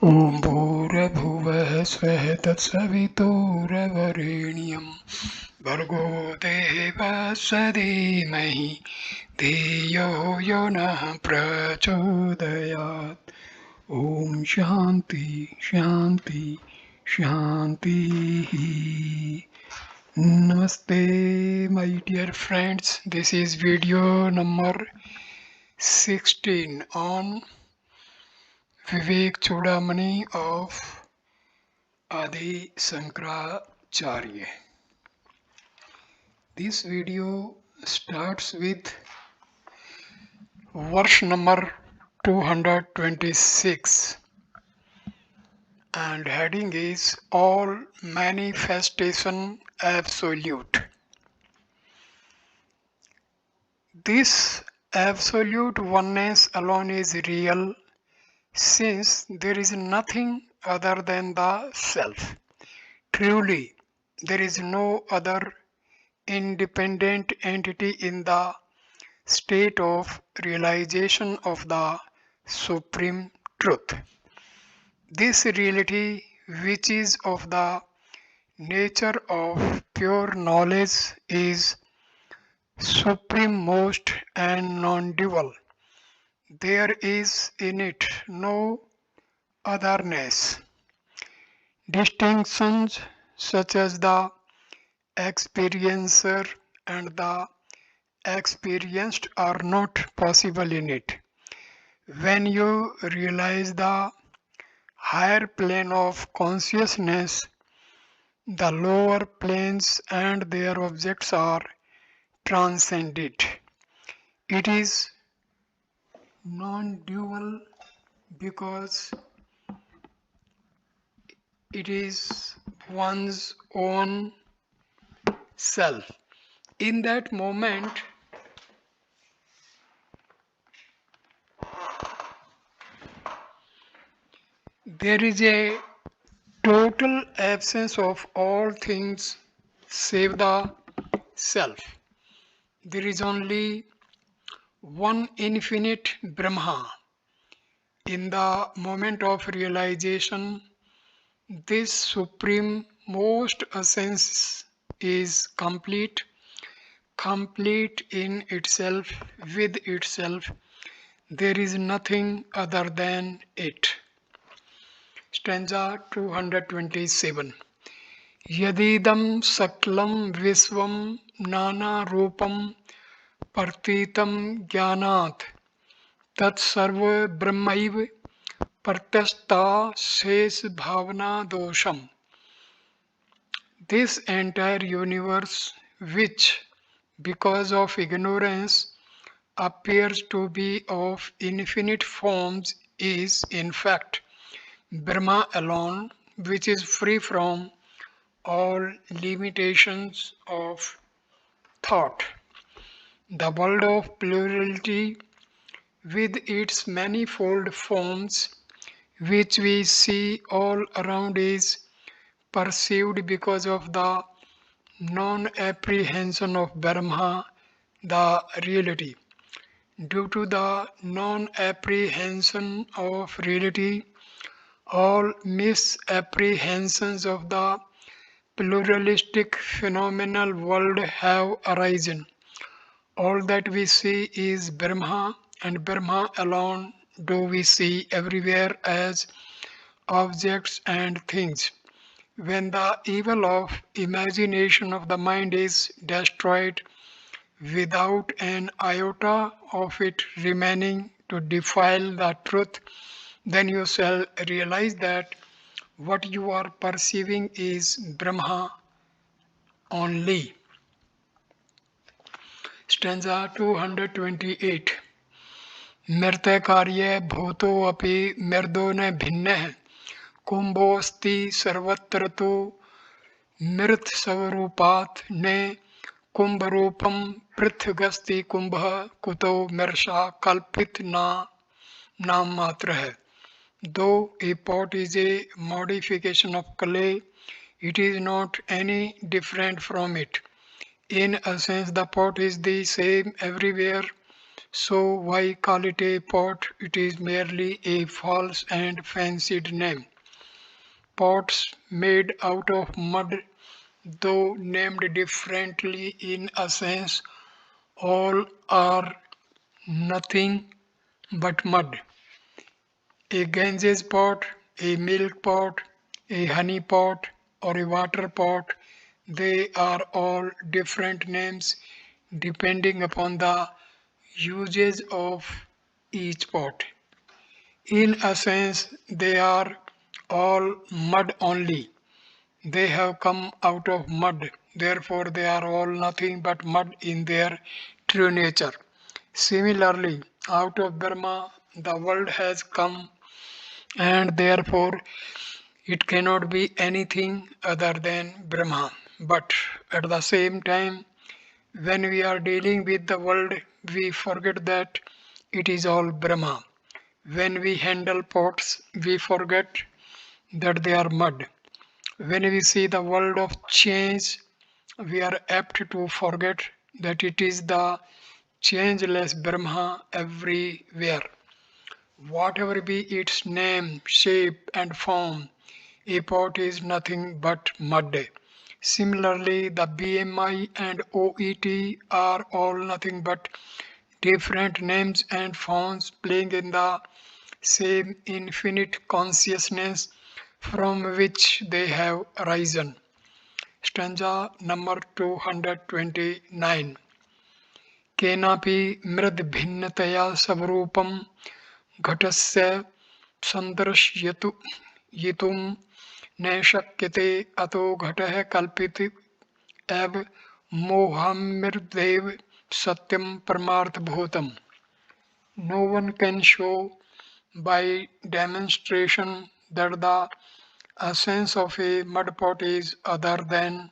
ॐ भूर्भुवः स्वः तत्सवितुर्वरेण्यं भर्गो देवस्य धीमहि धियो यो नः प्रचोदयात्। ॐ शान्ति शान्ति शान्तिः. Namaste, my dear friends. This is video number 16 on Viveka Chudamani of Adi Sankaracharya. This video starts with verse number 226 and heading is All Manifestation Absolute. This absolute oneness alone is real, since there is nothing other than the self. Truly, there is no other independent entity in the state of realization of the Supreme Truth. This reality, which is of the nature of pure knowledge, is suprememost and non-dual. There is in it no otherness. Distinctions such as the experiencer and the experienced are not possible in it. When you realize the higher plane of consciousness, the lower planes and their objects are transcended. It is non-dual because it is one's own self. In that moment, there is a total absence of all things save the self. There is only one infinite Brahma. In the moment of realization, this supreme most essence is complete in itself, with itself. There is nothing other than it. Stanza 227. Yadidam saklam visvam nana rupam partitam jnanat tat sarva brahmaiv pratyasta ses bhavana dosham. This entire universe, which because of ignorance appears to be of infinite forms, is in fact Brahma alone, which is free from all limitations of thought. The world of plurality, with its manifold forms, which we see all around, is perceived because of the non-apprehension of Brahma, the reality. Due to the non-apprehension of reality, all misapprehensions of the pluralistic phenomenal world have arisen. All that we see is Brahma, and Brahma alone do we see everywhere as objects and things. When the evil of imagination of the mind is destroyed, without an iota of it remaining to defile the truth, then you shall realize that what you are perceiving is Brahma only. Stanza 228. Mirtakarye bhuto api mirdone bhinneh kumbhosti sarvatra tu mirt savarupat ne kumbharupam prithgasti kumbha kuto mirsha kalpit na naam matra hai. Though a pot is a modification of clay, it is not any different from it. In a sense, the pot is the same everywhere, So why call it a pot? It is merely a false and fancied name. Pots made out of mud, though named differently in essence, all are nothing but mud. A Ganges pot, a milk pot, a honey pot, or a water pot, they are all different names depending upon the usage of each pot. In essence, they are all mud only. They have come out of mud, therefore, they are all nothing but mud in their true nature. Similarly, out of Brahma, the world has come, and therefore, it cannot be anything other than Brahma. But at the same time, when we are dealing with the world, we forget that it is all Brahma. When we handle pots, we forget that they are mud. When we see the world of change, we are apt to forget that it is the changeless Brahma everywhere. Whatever be its name, shape, and form, a pot is nothing but mud. Similarly, the BMI and OET are all nothing but different names and forms playing in the same infinite consciousness from which they have arisen. Stanza number 229. केनापि मृद्भिन्नतया स्वरूपं घटस्य सन्दर्शयितुं न शक्यते अतो घटः कल्पित एव मोहामृदेव satyam parmarthabhutam. No one can show by demonstration that the essence of a mud pot is other than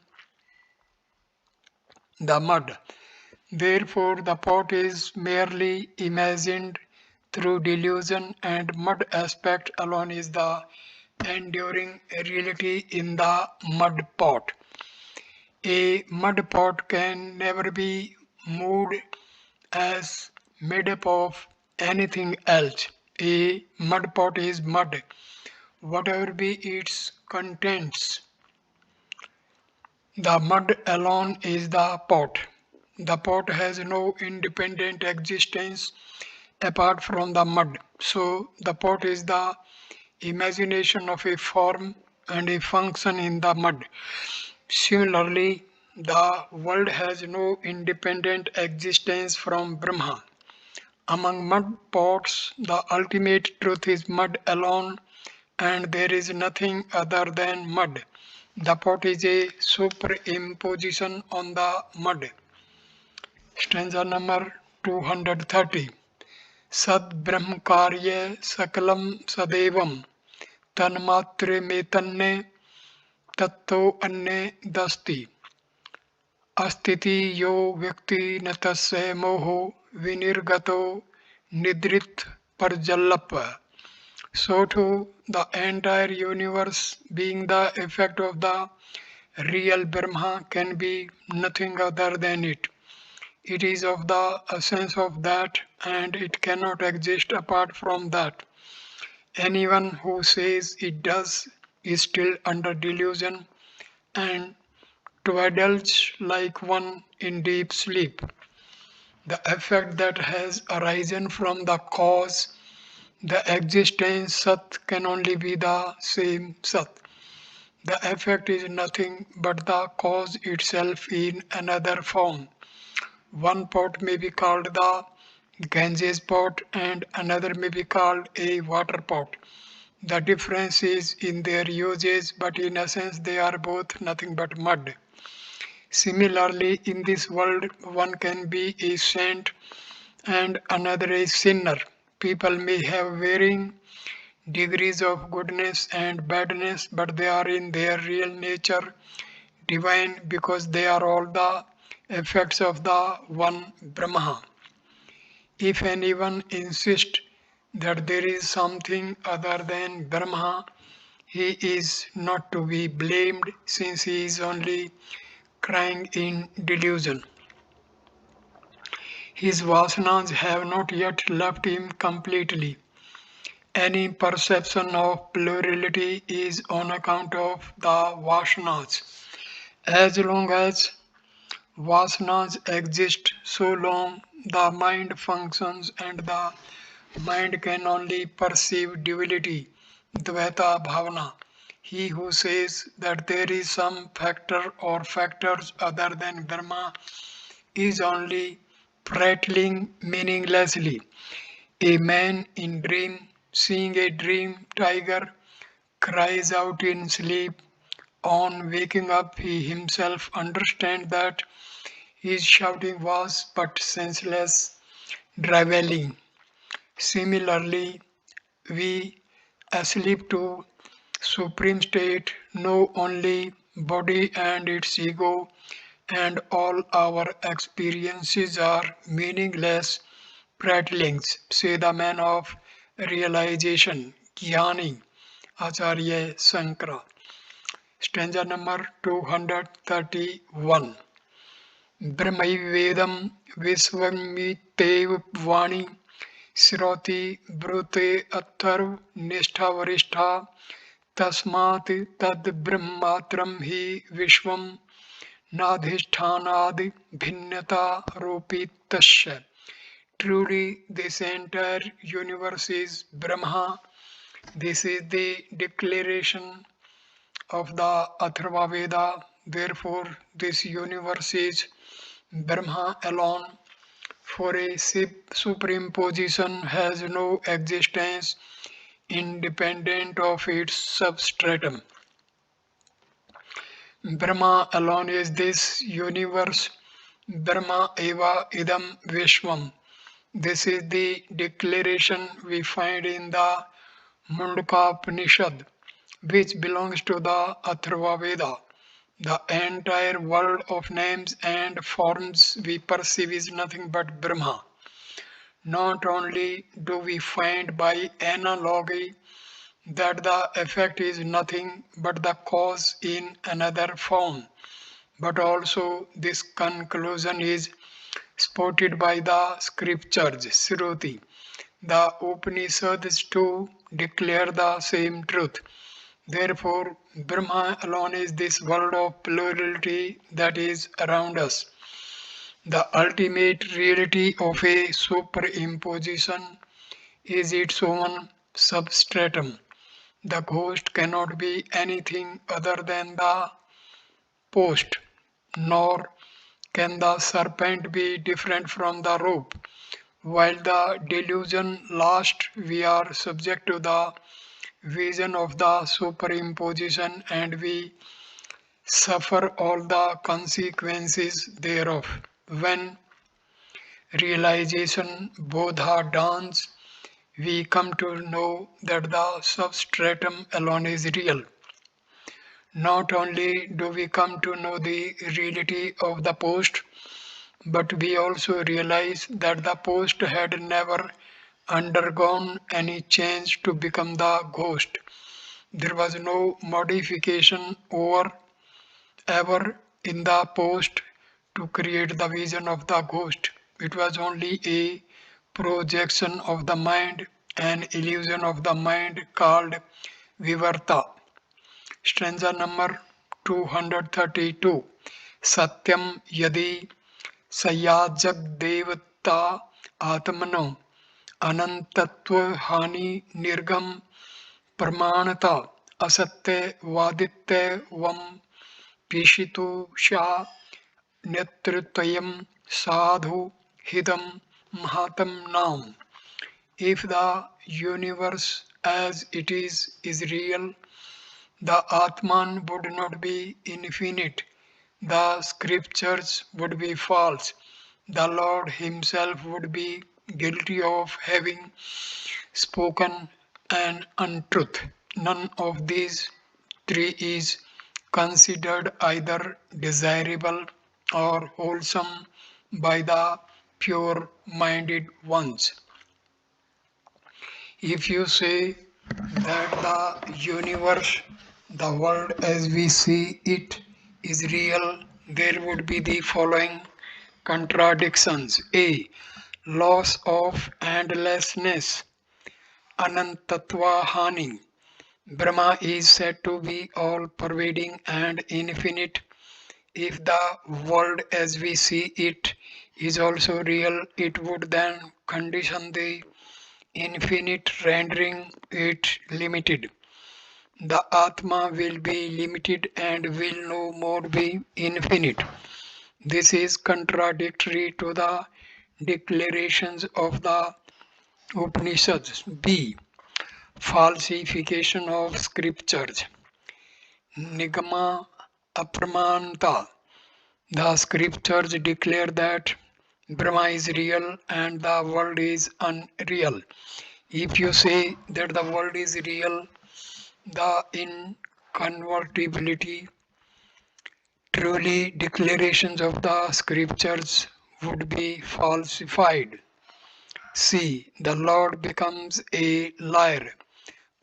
the mud. Therefore, the pot is merely imagined through delusion, and mud aspect alone is the enduring reality in the mud pot. A mud pot can never be moved as made up of anything else. A mud pot is mud, whatever be its contents. The mud alone is the pot. The pot has no independent existence apart from the mud. So the pot is the imagination of a form and a function in the mud. Similarly, the world has no independent existence from Brahma. Among mud pots, the ultimate truth is mud alone, and there is nothing other than mud. The pot is a superimposition on the mud. Stanza number 230. Sad Brahmakarya Sakalam Sadevam Tanmatre Metanne Tatto Anne Dasti Astiti Yo Vyakti Natasya Moho Vinirgato Nidrit Parjallapa. So too, the entire universe, being the effect of the real Brahma, can be nothing other than it. It is of the essence of that, and it cannot exist apart from that. Anyone who says it does is still under delusion and twaddles like one in deep sleep. The effect that has arisen from the cause, the existence Sat, can only be the same Sat. The effect is nothing but the cause itself in another form. One pot may be called the Ganges pot and another may be called a water pot. The difference is in their usage, but in essence they are both nothing but mud. Similarly, in this world, one can be a saint and another a sinner. People may have varying degrees of goodness and badness, but they are in their real nature divine because they are all the effects of the one Brahma. If anyone insists that there is something other than Brahma, he is not to be blamed since he is only crying in delusion. His vasanas have not yet left him completely. Any perception of plurality is on account of the vasanas. As long as vasanas exist, so long the mind functions, and the mind can only perceive duality, Dvaita Bhavana. He who says that there is some factor or factors other than Brahma is only prattling meaninglessly. A man in dream, seeing a dream tiger, cries out in sleep. On waking up, he himself understands that his shouting was but senseless driveling. Similarly, we asleep to supreme state know only body and its ego, and all our experiences are meaningless prattlings, say the man of realization, Jnani, Acharya Sankara. Stanza number 231. Brahmaivedam Visvamitev Vani Sroti Brute Atharv Nishtha Varistha Tasmat Tad Brahmatram Hi Vishwam Nadhishthanaad Bhinnata Ropitasya. Truly, this entire universe is Brahma. This is the declaration of the Atharva Veda. Therefore, this universe is Brahma alone. For a supreme position has no existence independent of its substratum. Brahma alone is this universe. Brahma eva idam vishwam. This is the declaration we find in the Mundaka Upanishad, which belongs to the Atharva Veda. The entire world of names and forms we perceive is nothing but Brahma. Not only do we find by analogy that the effect is nothing but the cause in another form, but also this conclusion is supported by the scriptures, Shruti. The Upanishads too declare the same truth. Therefore, Brahma alone is this world of plurality that is around us. The ultimate reality of a superimposition is its own substratum. The ghost cannot be anything other than the post, nor can the serpent be different from the rope. While the delusion lasts, we are subject to the vision of the superimposition, and we suffer all the consequences thereof. When realization bodha dawns, we come to know that the substratum alone is real. Not only do we come to know the reality of the post, but we also realize that the post had never undergone any change to become the ghost. There was no modification or ever in the post to create the vision of the ghost. It was only a projection of the mind, an illusion of the mind called Vivarta. Stanza number 232. Satyam yadi sayajagdevata atmano anantatva hani nirgam pramanata asatya vaditya vam pishitu sha netrutayam sadhu hidam mahatam nam. If the universe as it is real, the Atman would not be infinite, the scriptures would be false, the Lord Himself would be guilty of having spoken an untruth. None of these three is considered either desirable or wholesome by the pure minded ones. If you say that the universe, the world as we see it, is real, there would be the following Contradictions. A. Loss of endlessness. Anantatva Hani. Brahma is said to be all pervading and infinite. If the world as we see it is also real, it would then condition the infinite, rendering it limited. The Atma will be limited and will no more be infinite. This is contradictory to the declarations of the Upanishads. B. Falsification of scriptures. Nigama Apramanta. The scriptures declare that Brahma is real and the world is unreal. If you say that the world is real, the inconvertibility, truly declarations of the scriptures would be falsified. C. The Lord becomes a liar.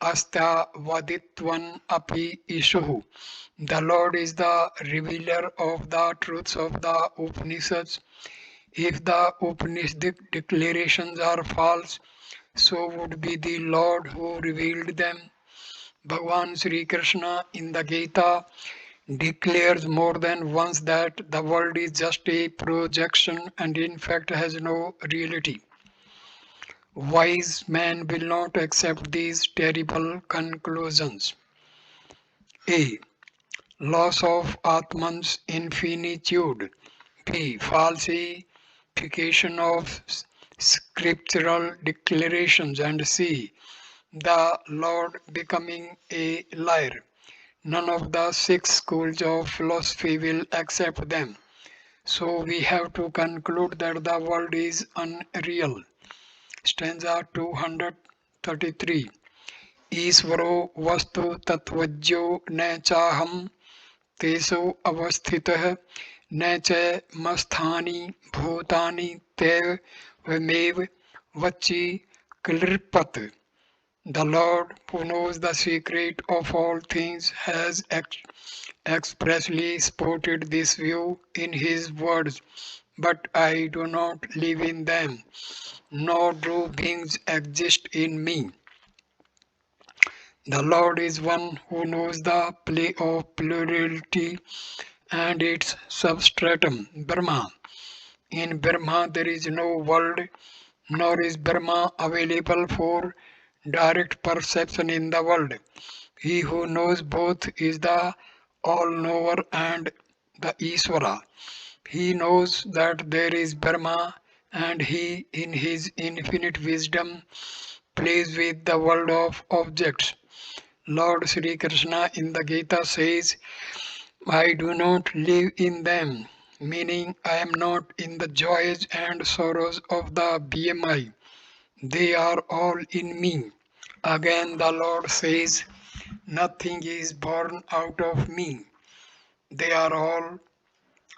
Asta vaditvan api ishuhu. The Lord is the revealer of the truths of the Upanishads. If the Upanishadic declarations are false, so would be the Lord who revealed them. Bhagavan Sri Krishna in the Gita declares more than once that the world is just a projection and in fact has no reality. Wise men will not accept these terrible conclusions. A. Loss of Atman's infinitude. B. Falsification of scriptural declarations. And C. The Lord becoming a liar. None of the 6 schools of philosophy will accept them. So we have to conclude that the world is unreal. Stanza 233. Isvaro vastu tatvajyo na chaham teso avasthitah na cha masthani bhutani tev vamev vachi klirpat. The Lord, who knows the secret of all things, has expressly supported this view in his words, but I do not live in them, nor do beings exist in me. The Lord is one who knows the play of plurality and its substratum, Brahma. In Brahma there is no world, nor is Brahma available for direct perception in the world. He who knows both is the all-knower and the Isvara. He knows that there is Brahma and he, in his infinite wisdom, plays with the world of objects. Lord Sri Krishna in the Gita says, I do not live in them, meaning I am not in the joys and sorrows of the BMI. They are all in me. Again the Lord says, nothing is born out of me. They are all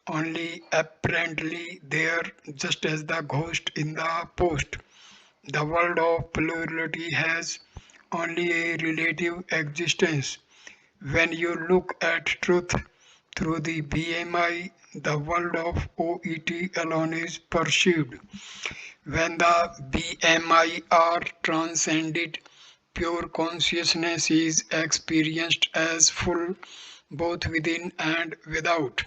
only apparently there, just as the ghost in the post. The world of plurality has only a relative existence. When you look at truth through the BMI, the world of OET alone is perceived. When the BMI are transcended, pure consciousness is experienced as full, both within and without.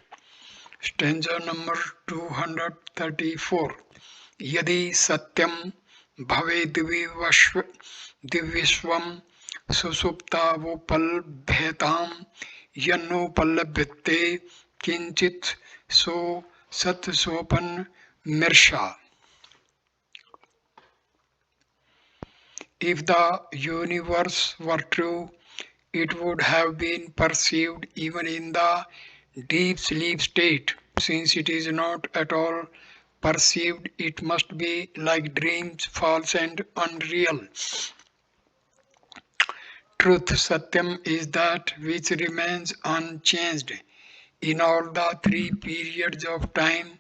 Stanza number 234. Yadi satyam bhave divishvam susuptavopalbhetam yannopalabhite kinchit so satsopan mirsha. If the universe were true, it would have been perceived even in the deep sleep state. Since it is not at all perceived, it must be like dreams, false and unreal. Truth, Satyam, is that which remains unchanged. In all the 3 periods of time,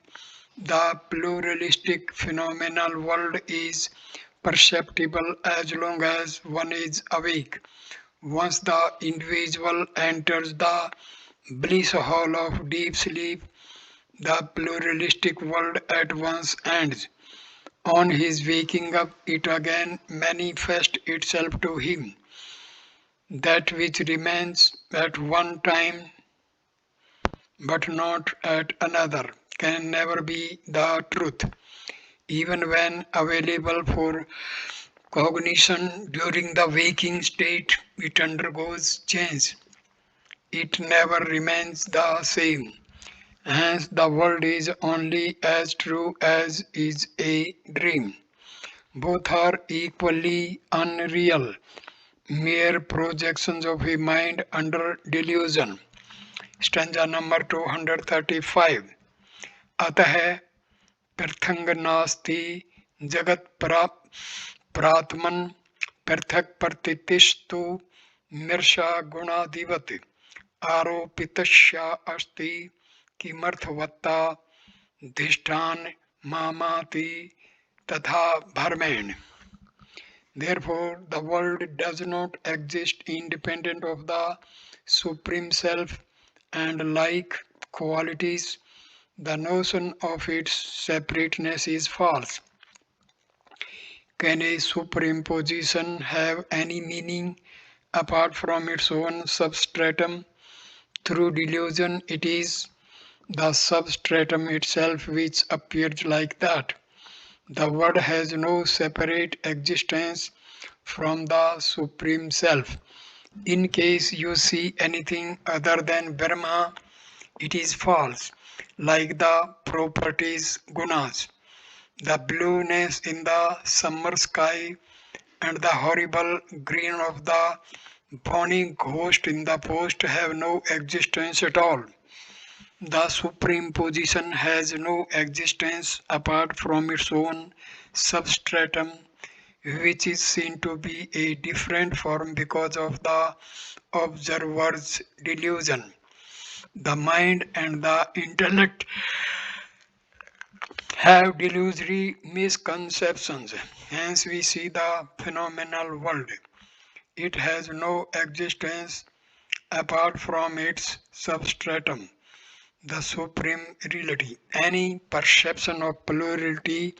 the pluralistic phenomenal world is perceptible as long as one is awake. Once the individual enters the bliss hall of deep sleep, the pluralistic world at once ends. On his waking up, it again manifests itself to him. That which remains at one time but not at another can never be the truth. Even when available for cognition during the waking state, it undergoes change. It never remains the same. Hence, the world is only as true as is a dream. Both are equally unreal, mere projections of a mind under delusion. Stanza number 235. अतः पृथंग नास्ति जगत प्रात्मन पृथक प्रतिष्ठितो मृषा गुणाधिवत आरोपितस्या अस्ति किमर्थवत्ता धिष्ठान मामाति तथा भरमेण. Therefore, the world does not exist independent of the Supreme Self, and like qualities, the notion of its separateness is false. Can a superimposition have any meaning apart from its own substratum? Through delusion, it is the substratum itself which appears like that. The world has no separate existence from the Supreme Self. In case you see anything other than Brahma, it is false, like the properties gunas. The blueness in the summer sky and the horrible green of the burning ghost in the post have no existence at all. The Supreme Position has no existence apart from its own substratum, which is seen to be a different form because of the observer's delusion. The mind and the intellect have delusory misconceptions. Hence we see the phenomenal world. It has no existence apart from its substratum, the supreme reality. Any perception of plurality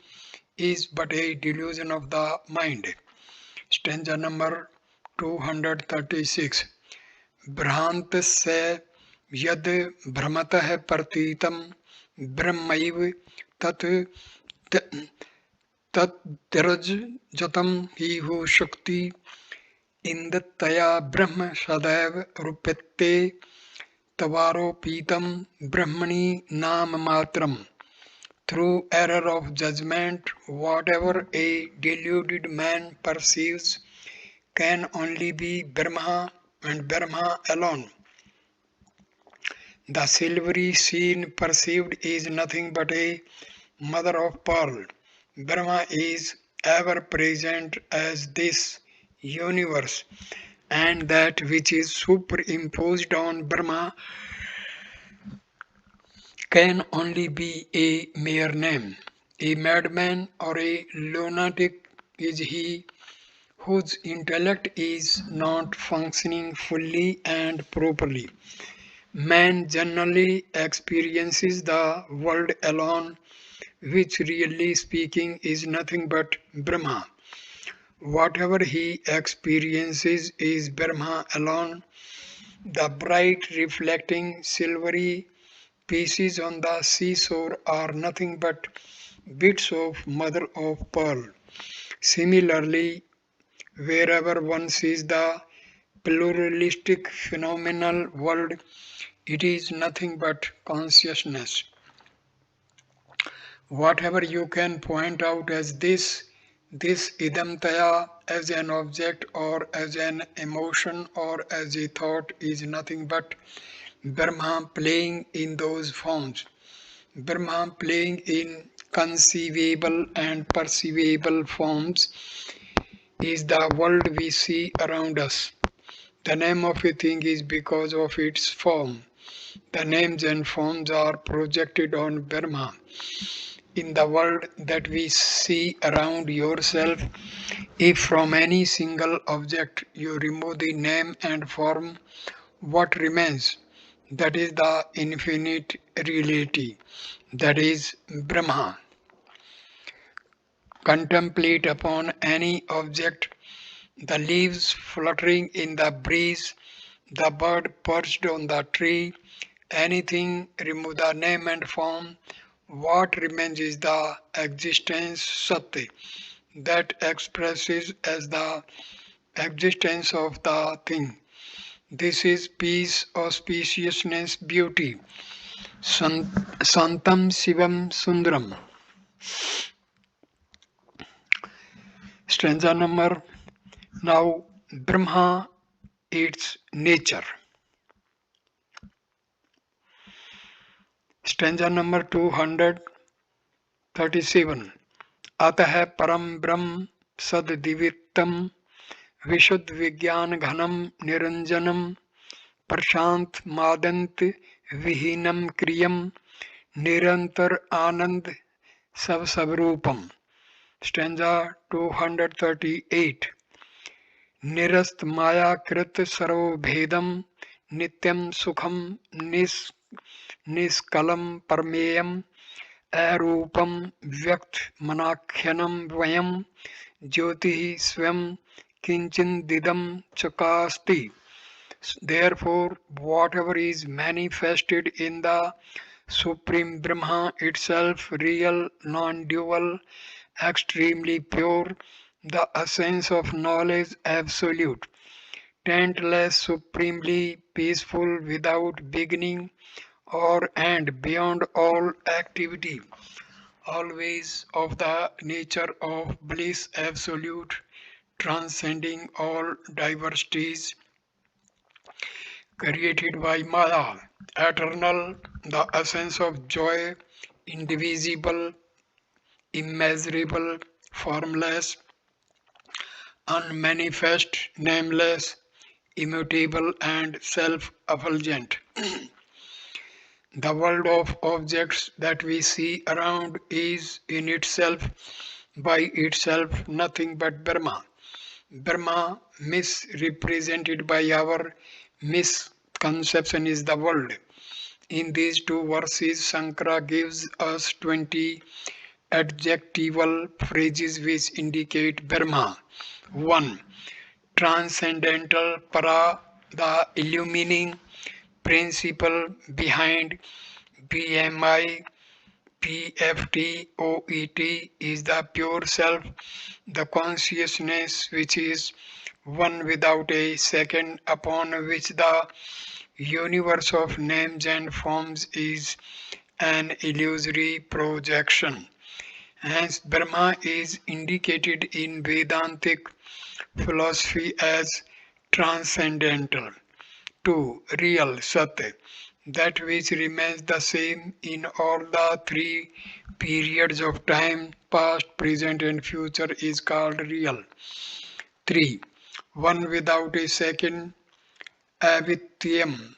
is but a delusion of the mind. Stanza number 236. भ्रांतस्य यद भ्रमतः प्रतीतं ब्रह्मैव तत् तद्रजतं हि हो शक्ति इंदतया ब्रह्म सदैव रूप्यते तवारोपितं ब्रह्मणि नाम मात्रम. Through error of judgment, whatever a deluded man perceives can only be Brahma and Brahma alone. The silvery scene perceived is nothing but a mother of pearl. Brahma is ever present as this universe, and that which is superimposed on Brahma can only be a mere name. A madman or a lunatic is he whose intellect is not functioning fully and properly. Man generally experiences the world alone, which really speaking is nothing but Brahma. Whatever he experiences is Brahma alone. The bright reflecting silvery pieces on the seashore are nothing but bits of mother of pearl. Similarly, wherever one sees the pluralistic phenomenal world, it is nothing but consciousness. Whatever you can point out as this idamtaya, as an object or as an emotion or as a thought, is nothing but Brahma playing in those forms. Brahma playing in conceivable and perceivable forms is the world we see around us. The name of a thing is because of its form. The names and forms are projected on Brahma. In the world that we see around yourself, if from any single object you remove the name and form, what remains? That is the infinite reality, that is Brahma. Contemplate upon any object, the leaves fluttering in the breeze, the bird perched on the tree, anything, remove the name and form. What remains is the existence Sati, that expresses as the existence of the thing. This is peace, auspiciousness, beauty. Santam Shivam Sundaram. Stanza number now Brahma, its nature. Stanza number 237. Atah param brahm sad divittam विशुद्ध विज्ञान घनम निरंजनम प्रशांत मादंत विहीनम cream निरंतर आनंद सब स्वरूपम. Stanza 238. निरस्त मायाकृत सर्वभेदम नित्यम सुखम निष्कलम परमेयम अरूपम व्यक्त मनाख्यनम वयम ज्योति स्वयं Kinchin chakasti. Therefore, whatever is manifested in the Supreme Brahma itself, real, non-dual, extremely pure, the essence of knowledge absolute, taintless, supremely peaceful, without beginning or end, beyond all activity, always of the nature of bliss absolute, transcending all diversities created by Maya, eternal, the essence of joy, indivisible, immeasurable, formless, unmanifest, nameless, immutable, and self-effulgent. The world of objects that we see around is in itself, by itself, nothing but Brahma. Brahma, misrepresented by our misconception, is the world. In these two verses, Sankara gives us 20 adjectival phrases which indicate Brahma. 1. Transcendental, para, the illumining principle behind BMI, PFTOET is the pure self, the consciousness which is one without a second, upon which the universe of names and forms is an illusory projection. Hence, Brahma is indicated in Vedantic philosophy as transcendental. 2. Real, Sat, that which remains the same in all the three periods of time, past, present and future, is called real. 3. One without a second, Advityam,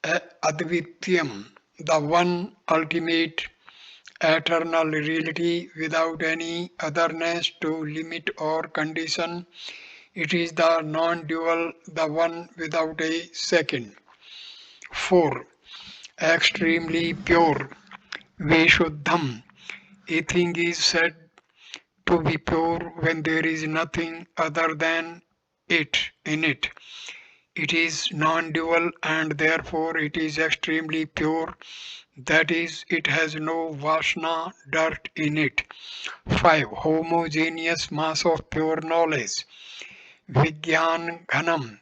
the one ultimate eternal reality without any otherness to limit or condition. It is the non-dual, the one without a second. 4. Extremely pure, Vishuddham. A thing is said to be pure when there is nothing other than it in it. It is non-dual and therefore it is extremely pure. That is, it has no vasana, dirt in it. 5. Homogeneous mass of pure knowledge. Vigyan Ghanam.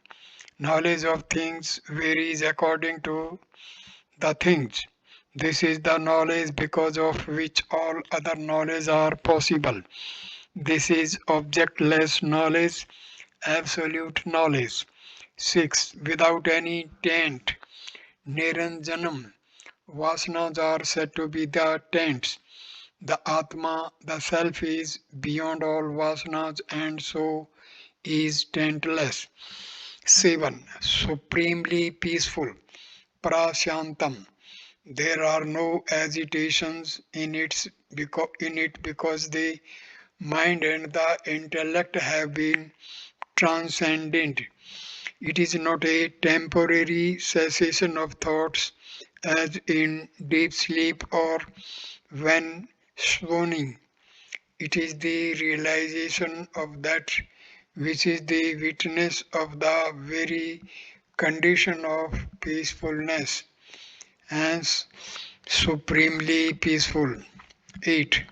Knowledge of things varies according to the things. This is the knowledge because of which all other knowledge are possible. This is objectless knowledge, absolute knowledge. 6. Without any taint. Niranjanam. Vasanas are said to be the taints. The Atma, the Self, is beyond all vasanas and so is taintless. 7. Supremely peaceful, Prashantam. There are no agitations in it because the mind and the intellect have been transcended. It is not a temporary cessation of thoughts as in deep sleep or when swooning. It is the realization of that which is the witness of the very condition of peacefulness, hence supremely peaceful. 8.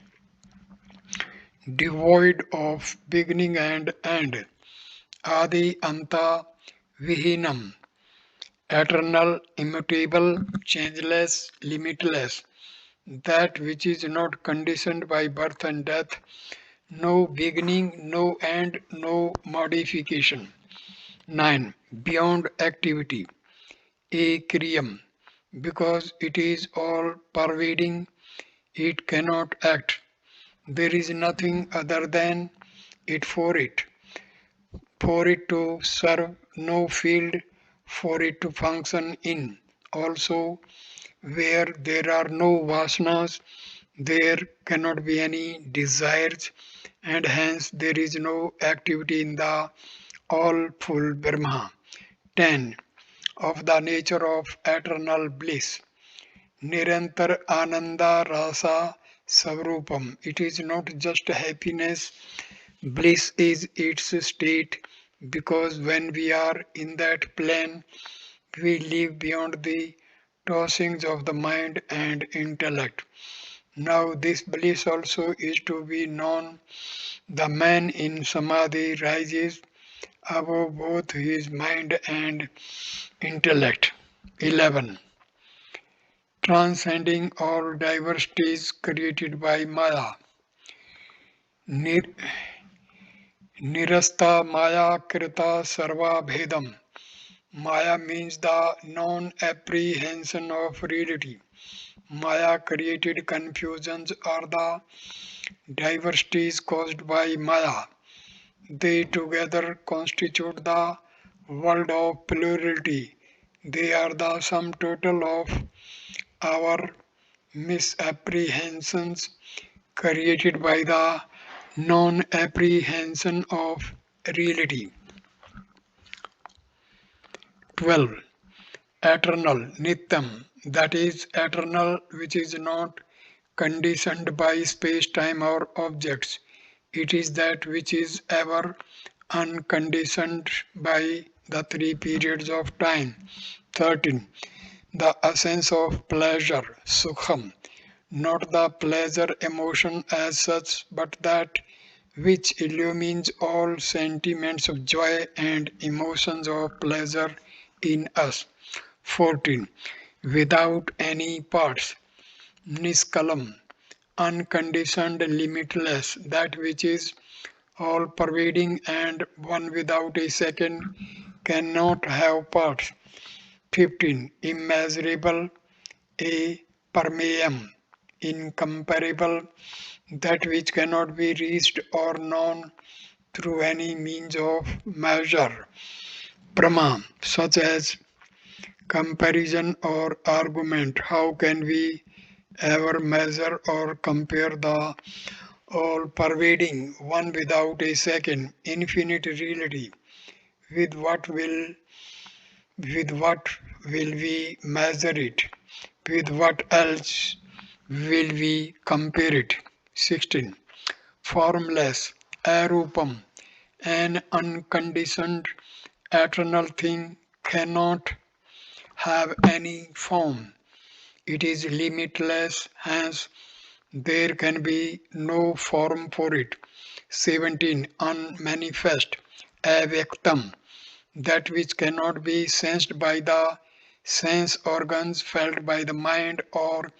Devoid of beginning and end. Adi Anta Vihinam. Eternal, immutable, changeless, limitless. That which is not conditioned by birth and death, no beginning, no end, no modification. 9. Beyond activity. Akriyam. Because it is all pervading, it cannot act. There is nothing other than it for it. For it to serve, no field for it to function in. Also, where there are no vasanas, there cannot be any desires, and hence there is no activity in the all full Brahma. 10. Of the nature of eternal bliss. Nirantar Ananda Rasa Savrupam. It is not just happiness, bliss is its state, because when we are in that plane, we live beyond the tossings of the mind and intellect. Now, this bliss also is to be known. The man in Samadhi rises above both his mind and intellect. 11. Transcending all diversities created by Maya. Nir- Nirasta Maya Krita Sarva Bhedam. Maya means the non-apprehension of reality. Maya created confusions are the diversities caused by Maya. They together constitute the world of plurality. They are the sum total of our misapprehensions created by the non-apprehension of reality. 12. Eternal, Nityam, that is eternal which is not conditioned by space-time or objects. It is that which is ever unconditioned by the three periods of time. 13. The essence of pleasure, Sukham, not the pleasure emotion as such, but that which illumines all sentiments of joy and emotions of pleasure in us. 14. Without any parts, Niskalam, unconditioned, limitless, that which is all pervading and one without a second cannot have parts. 15. Immeasurable, a permeum, incomparable, that which cannot be reached or known through any means of measure. Prama, such as comparison or argument. How can we ever measure or compare the all pervading one without a second infinite reality? With what will we measure it? With what else will we compare it? 16. Formless, arupam, an unconditioned eternal thing cannot have any form. It is limitless, hence there can be no form for it. 17. Unmanifest, avyaktam, that which cannot be sensed by the sense organs, felt by the mind, or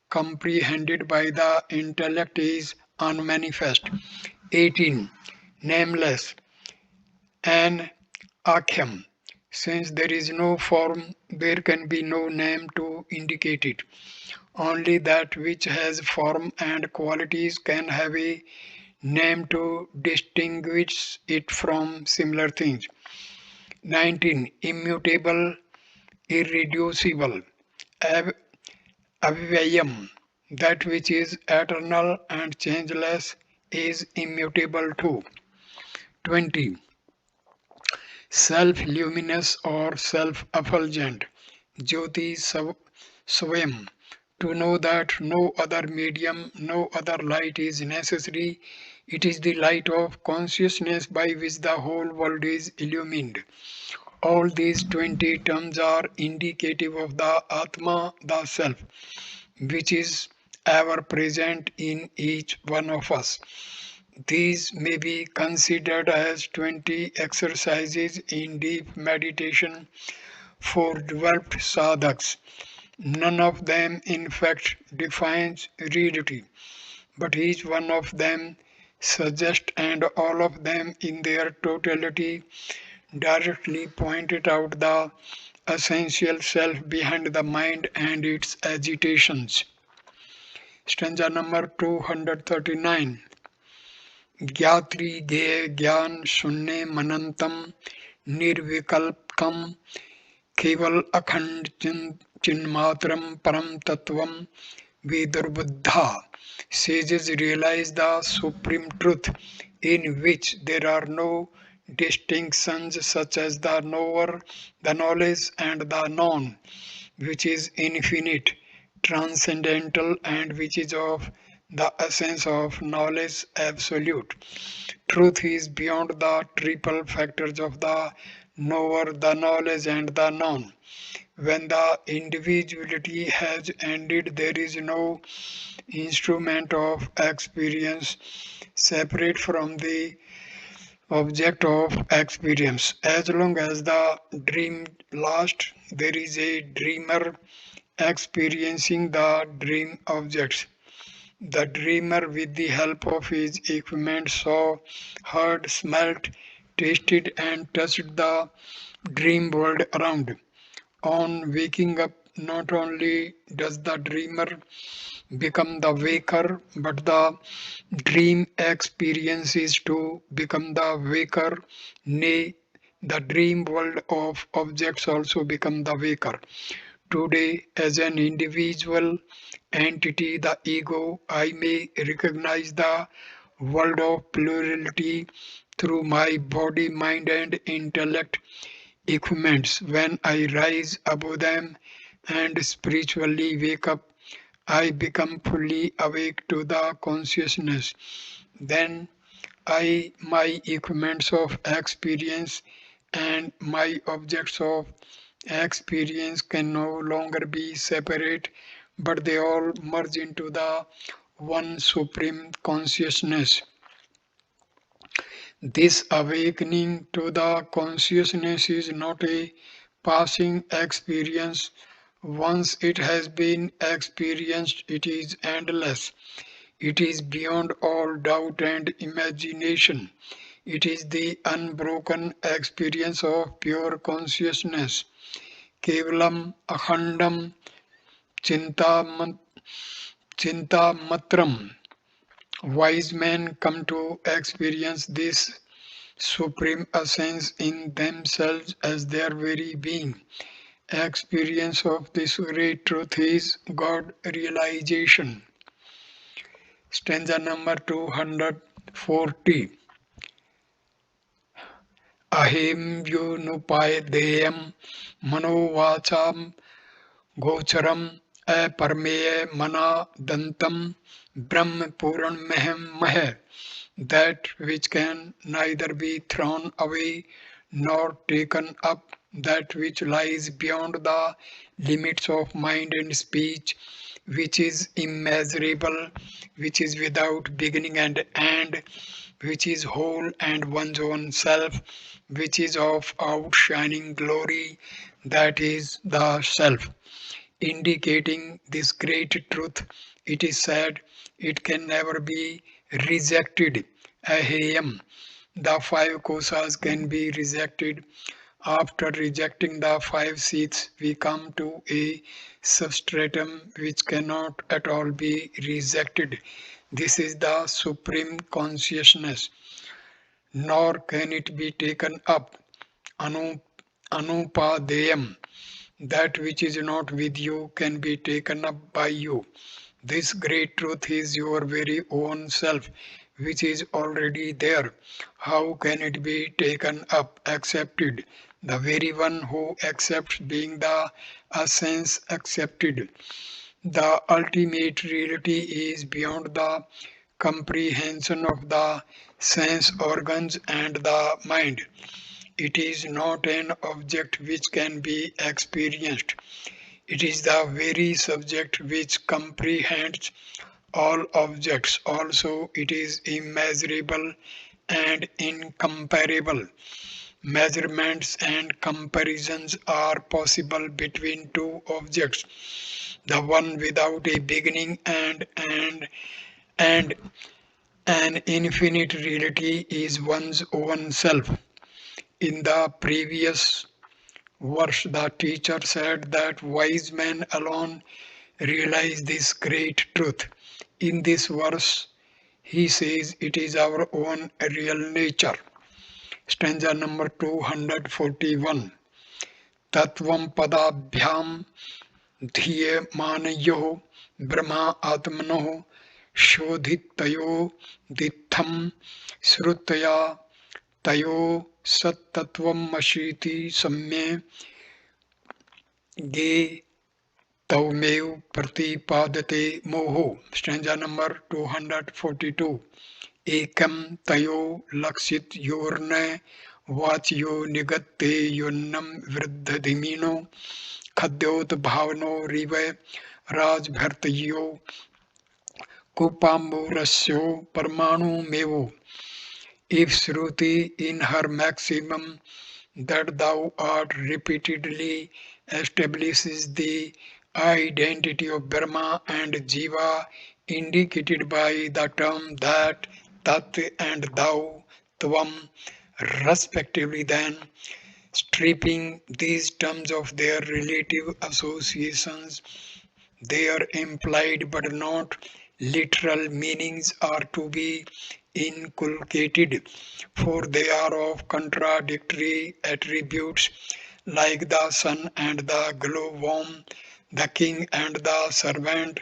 comprehended by the intellect is unmanifest. 18. Nameless, an akhyam. Since there is no form, there can be no name to indicate it. Only that which has form and qualities can have a name to distinguish it from similar things. 19. Immutable, irreducible, avyayam, that which is eternal and changeless is immutable too. 20. Self-luminous or self-effulgent, Jyoti Swayam. To know that no other medium, no other light is necessary. It is the light of consciousness by which the whole world is illumined. All these 20 terms are indicative of the Atma, the Self, which is ever present in each one of us. These may be considered as 20 exercises in deep meditation for developed sadhaks. None of them, in fact, defines reality, but each one of them suggests, and all of them in their totality directly pointed out the essential self behind the mind and its agitations. Stanza number 239. ज्ञात्री ज्ञेय ज्ञान शून्य मनंतम निर्विकल्पकम केवल अखंड चिन्मात्रम परम तत्वम विदुर्बुद्धा. Sages realize the supreme truth in which there are no distinctions such as the knower, the knowledge, and the known, which is infinite, transcendental, and which is of the essence of knowledge absolute. Truth is beyond the triple factors of the knower, the knowledge, and the known. When the individuality has ended, there is no instrument of experience separate from the object of experience. As long as the dream lasts, there is a dreamer experiencing the dream objects. The dreamer, with the help of his equipment, saw, heard, smelt, tasted, and touched the dream world around. On waking up, not only does the dreamer become the waker, but the dream experience is to become the waker. Nay, the dream world of objects also become the waker. Today, as an individual entity, the ego, I may recognize the world of plurality through my body, mind, and intellect equipments. When I rise above them and spiritually wake up, I become fully awake to the consciousness. Then my equipments of experience and my objects of experience can no longer be separate, but they all merge into the one supreme consciousness. This awakening to the consciousness is not a passing experience. Once it has been experienced, it is endless. It is beyond all doubt and imagination. It is the unbroken experience of pure consciousness. Kevalam akhandam chintamatram. Wise men come to experience this supreme essence in themselves as their very being. Experience of this great truth is God realization. Stanza number 240. Ahim yunupayadeyam manovacham gocharam aparmeya mana dantam brahm puran mehem mah. That which can neither be thrown away nor taken up, that which lies beyond the limits of mind and speech, which is immeasurable, which is without beginning and end, which is whole and one's own self, which is of outshining glory, that is the self. Indicating this great truth, it is said, it can never be rejected. Aheyam. The five kosas can be rejected. After rejecting the five seats, we come to a substratum which cannot at all be rejected. This is the supreme consciousness, nor can it be taken up. Anupadeyam. That which is not with you can be taken up by you. This great truth is your very own self, which is already there. How can it be taken up, accepted? the very one who accepts being the essence accepted. The ultimate reality is beyond the comprehension of the sense organs and the mind. It is not an object which can be experienced. It is the very subject which comprehends all objects. Also, it is immeasurable and incomparable. Measurements and comparisons are possible between two objects, the one without a beginning and an infinite reality is one's own self. In the previous verse, the teacher said that wise men alone realize this great truth. In this verse, he says it is our own real nature. Stanza number 241. Tattvam padabhyam dhiyemanayoh brahma atmanoh shodhitayo ditham srutaya tayo sattvatvam ashiti samye ge taumev pratipadate moho. Stanza number 242. Ekam tayo laksit yorne vachyo nigatte yonnam vriddhadimino khadyot bhavano rive rajbhartayo kupamburasyo parmanu mevo. If Shruti in her maximum that thou art repeatedly establishes the identity of Brahma and Jiva indicated by the term that, Tat and Thou, Tvam respectively, then stripping these terms of their relative associations, their implied but not literal meanings are to be inculcated, for they are of contradictory attributes, like the sun and the glowworm, the king and the servant,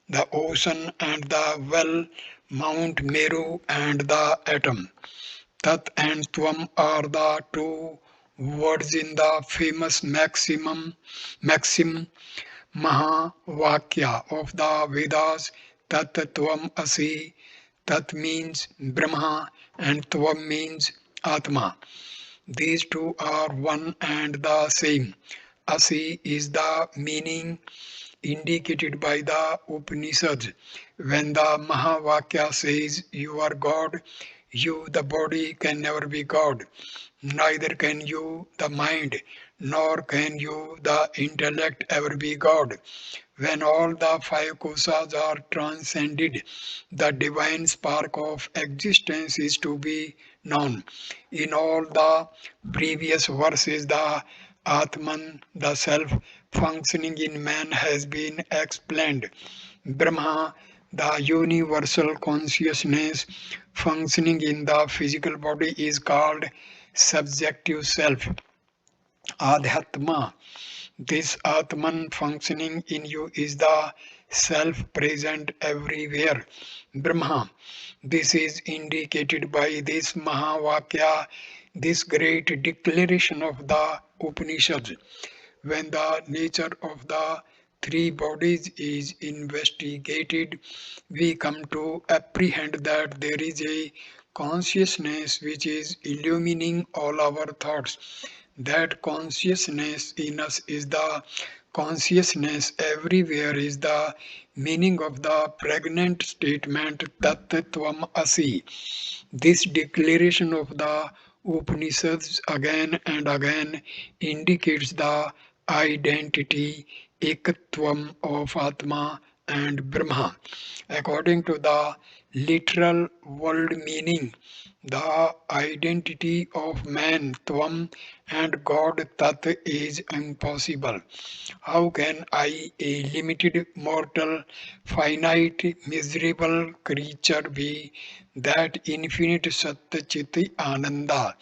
the ocean and the well, Mount Meru and the atom. Tat and Tvam are the two words in the famous maxim Mahavakya of the Vedas. Tat Tvam Asi. Tat means Brahma and Tvam means Atma. These two are one and the same. Asi is the meaning indicated by the Upanishads. When the Mahavakya says, you are God, you, the body, can never be God. Neither can you, the mind, nor can you, the intellect, ever be God. When all the five kosas are transcended, the divine spark of existence is to be known. In all the previous verses, the Atman, the self functioning in man, has been explained. Brahma, the universal consciousness functioning in the physical body, is called subjective self. Adhyatma, this Atman functioning in you, is the self present everywhere. Brahma, this is indicated by this Mahavakya, this great declaration of the Upanishads. When the nature of the three bodies is investigated, we come to apprehend that there is a consciousness which is illumining all our thoughts. That consciousness in us is the consciousness everywhere, is the meaning of the pregnant statement Tat Tvam Asi. This declaration of the Upanishads again and again indicates the identity, ekatvam of Atma and Brahma. According to the literal world meaning, the identity of man, Tvam, and God, Tat, is impossible. How can I, a limited, mortal, finite, miserable creature, be that infinite Sat Chit Ananda?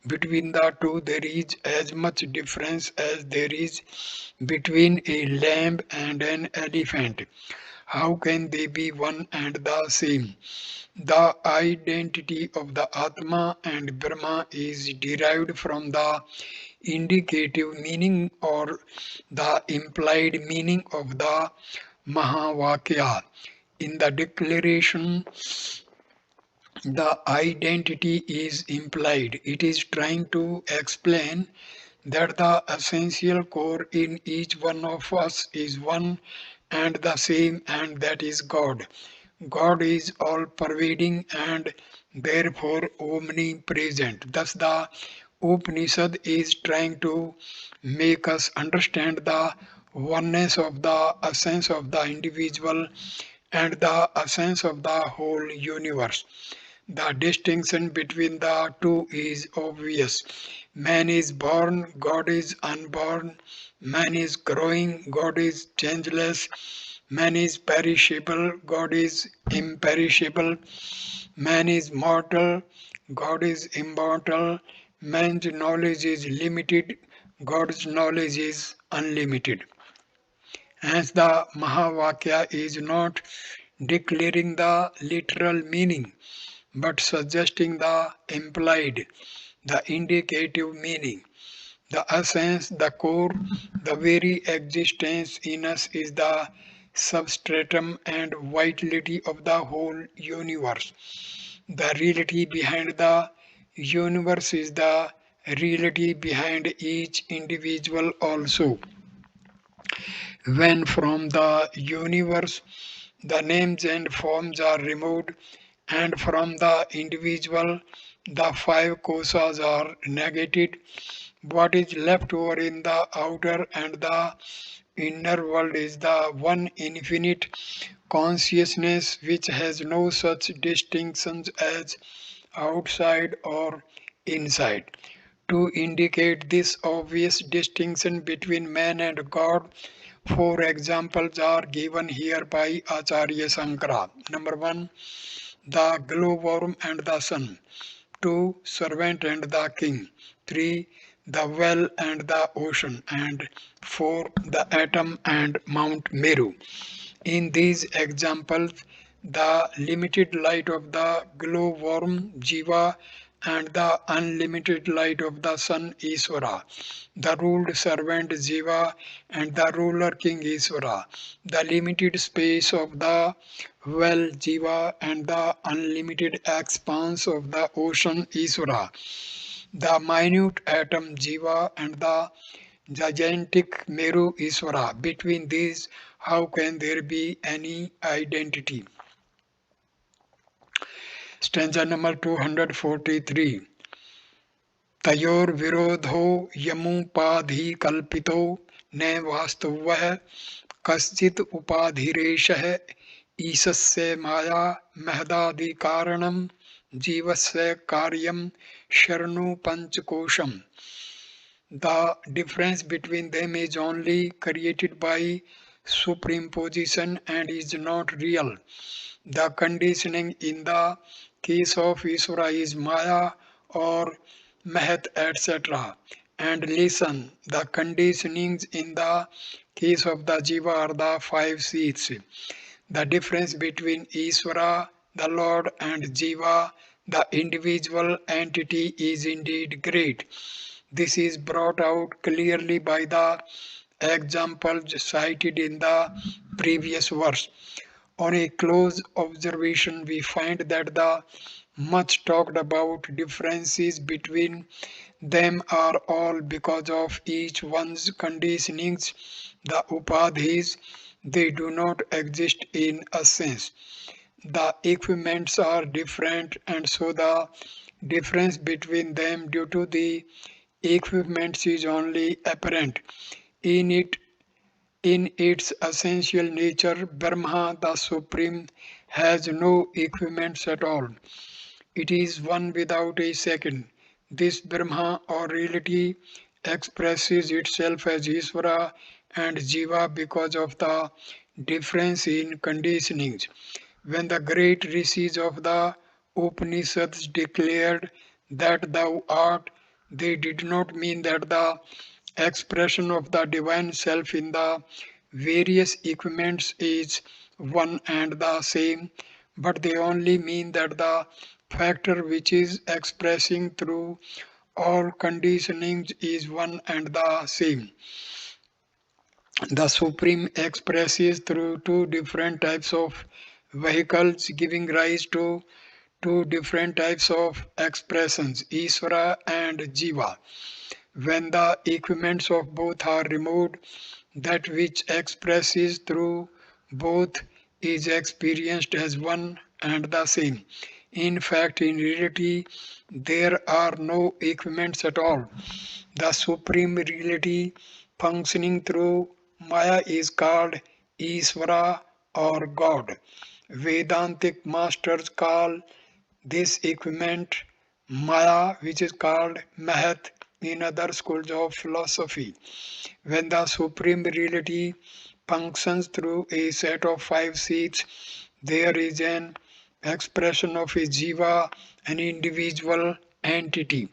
Between the two, there is as much difference as there is between a lamb and an elephant. How can they be one and the same? The identity of the Atma and Brahma is derived from the indicative meaning or the implied meaning of the Mahavakya. In the declaration, the identity is implied. It is trying to explain that the essential core in each one of us is one and the same, and that is God. God is all pervading and therefore omnipresent. Thus, the Upanishad is trying to make us understand the oneness of the essence of the individual and the essence of the whole universe. The distinction between the two is obvious. Man is born, God is unborn. Man is growing, God is changeless. Man is perishable, God is imperishable. Man is mortal, God is immortal. Man's knowledge is limited, God's knowledge is unlimited. Hence, the Mahavakya is not declaring the literal meaning but suggesting the implied, the indicative meaning. The essence, the core, the very existence in us is the substratum and vitality of the whole universe. The reality behind the universe is the reality behind each individual also. When from the universe the names and forms are removed, and from the individual the five kosas are negated, what is left over in the outer and the inner world is the one infinite consciousness which has no such distinctions as outside or inside. To indicate this obvious distinction between man and God, four examples are given here by Acharya Sankara. Number one, the glowworm and the sun. 2. Servant and the king. 3. The well and the ocean. And 4. The atom and Mount Meru. In these examples, the limited light of the glowworm Jiva and the unlimited light of the sun Iswara, the ruled servant Jiva and the ruler king Iswara, the limited space of the well Jiva and the unlimited expanse of the ocean Iswara, the minute atom Jiva and the gigantic Meru Iswara. Between these, how can there be any identity? Stanza number 243. तयोर विरोधो यमुपाधि कल्पितो न वास्तवः कश्चित् उपाधिरेशः ईशस्य माया महदादि कारणं जीवस्य कार्यं शरणु पंचकोशम. The difference between them is only created by superimposition and is not real. The conditioning in the case of Iswara is Maya or Mahat, etc. And listen, the conditionings in the case of the Jiva are the five seeds. The difference between Iswara, the Lord, and Jiva, the individual entity, is indeed great. This is brought out clearly by the examples cited in the previous verse. On a close observation, we find that the much talked about differences between them are all because of each one's conditionings, the upadhis. They do not exist in essence. The equipments are different, and so the difference between them due to the equipments is only apparent. In its essential nature, Brahma, the Supreme, has no equipments at all. It is one without a second. This Brahma or reality expresses itself as Isvara and Jiva because of the difference in conditionings. When the great rishis of the Upanishads declared that thou art, they did not mean that the expression of the divine self in the various equipments is one and the same, but they only mean that the factor which is expressing through all conditioning is one and the same. The Supreme expresses through two different types of vehicles, giving rise to two different types of expressions, Isvara and Jiva. When the equipments of both are removed, that which expresses through both is experienced as one and the same. In fact, in reality, there are no equipments at all. The supreme reality functioning through Maya is called Isvara or God. Vedantic masters call this equipment Maya, which is called Mahat in other schools of philosophy. When the supreme reality functions through a set of five seats, there is an expression of a jiva, an individual entity.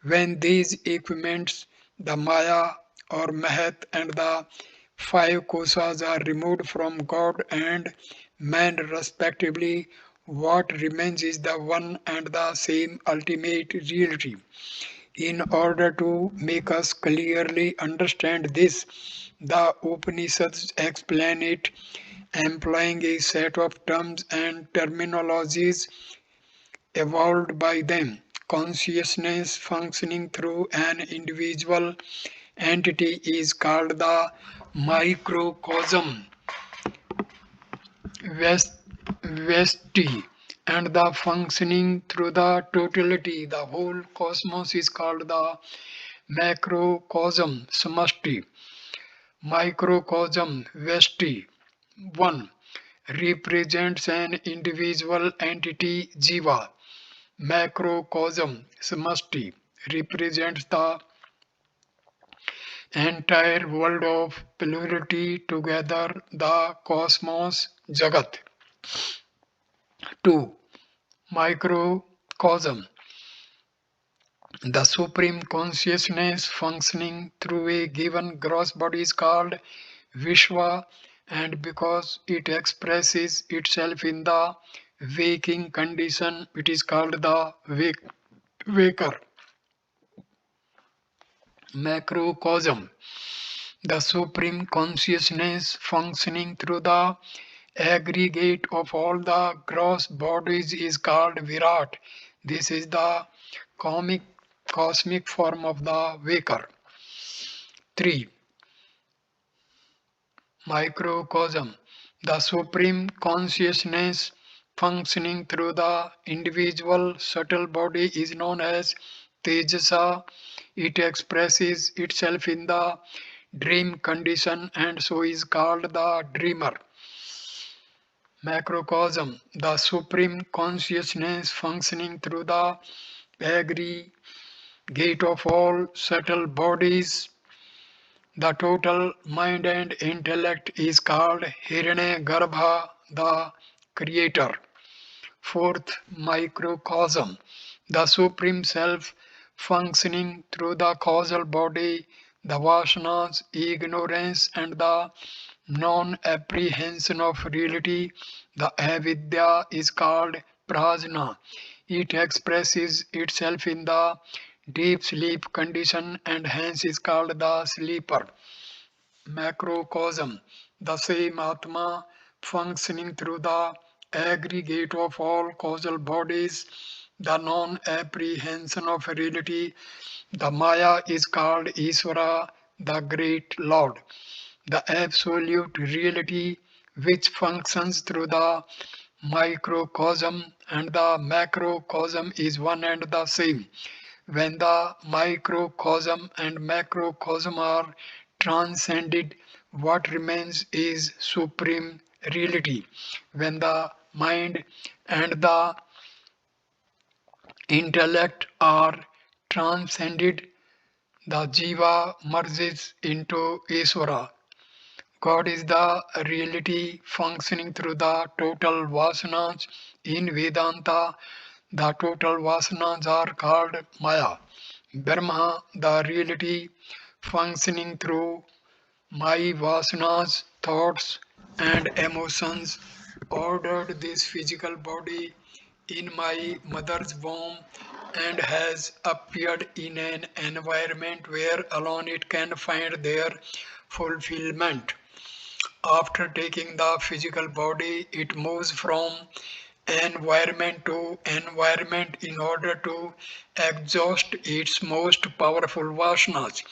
When these equipments, the Maya or Mahat and the five kosas are removed from God and man respectively, what remains is the one and the same ultimate reality. In order to make us clearly understand this, the Upanishads explain it employing a set of terms and terminologies evolved by them. Consciousness functioning through an individual entity is called the microcosm, Vesti, and the functioning through the totality, the whole cosmos, is called the macrocosm, Samashti. Microcosm, Vesti, 1, represents an individual entity, Jiva. Macrocosm, Samashti, represents the entire world of plurality, together the cosmos, Jagat. 2. Microcosm, the supreme consciousness functioning through a given gross body is called Vishwa, and because it expresses itself in the waking condition, it is called the waker. Macrocosm, the supreme consciousness functioning through the aggregate of all the gross bodies is called Virat. This is the cosmic form of the waker. 3. Microcosm, the supreme consciousness functioning through the individual subtle body is known as Tejasa. It expresses itself in the dream condition and so is called the dreamer. Macrocosm, the supreme consciousness functioning through the aggregate of all subtle bodies, the total mind and intellect, is called Hiranyagarbha, the creator. 4th microcosm, the supreme self functioning through the causal body, the vasanas, ignorance and the non-apprehension of reality, the avidya, is called prajna. It expresses itself in the deep sleep condition and hence is called the sleeper. Macrocosm, the same Atma functioning through the aggregate of all causal bodies, the non-apprehension of reality, the Maya, is called Isvara, the great Lord. The absolute reality which functions through the microcosm and the macrocosm is one and the same. When the microcosm and macrocosm are transcended, what remains is supreme reality. When the mind and the intellect are transcended, the jiva merges into Isvara. God is the reality functioning through the total vasanas. In Vedanta, the total vasanas are called Maya. Brahma, the reality functioning through my vasanas, thoughts and emotions, ordered this physical body in my mother's womb and has appeared in an environment where alone it can find their fulfillment. After taking the physical body, it moves from environment to environment in order to exhaust its most powerful vasanas.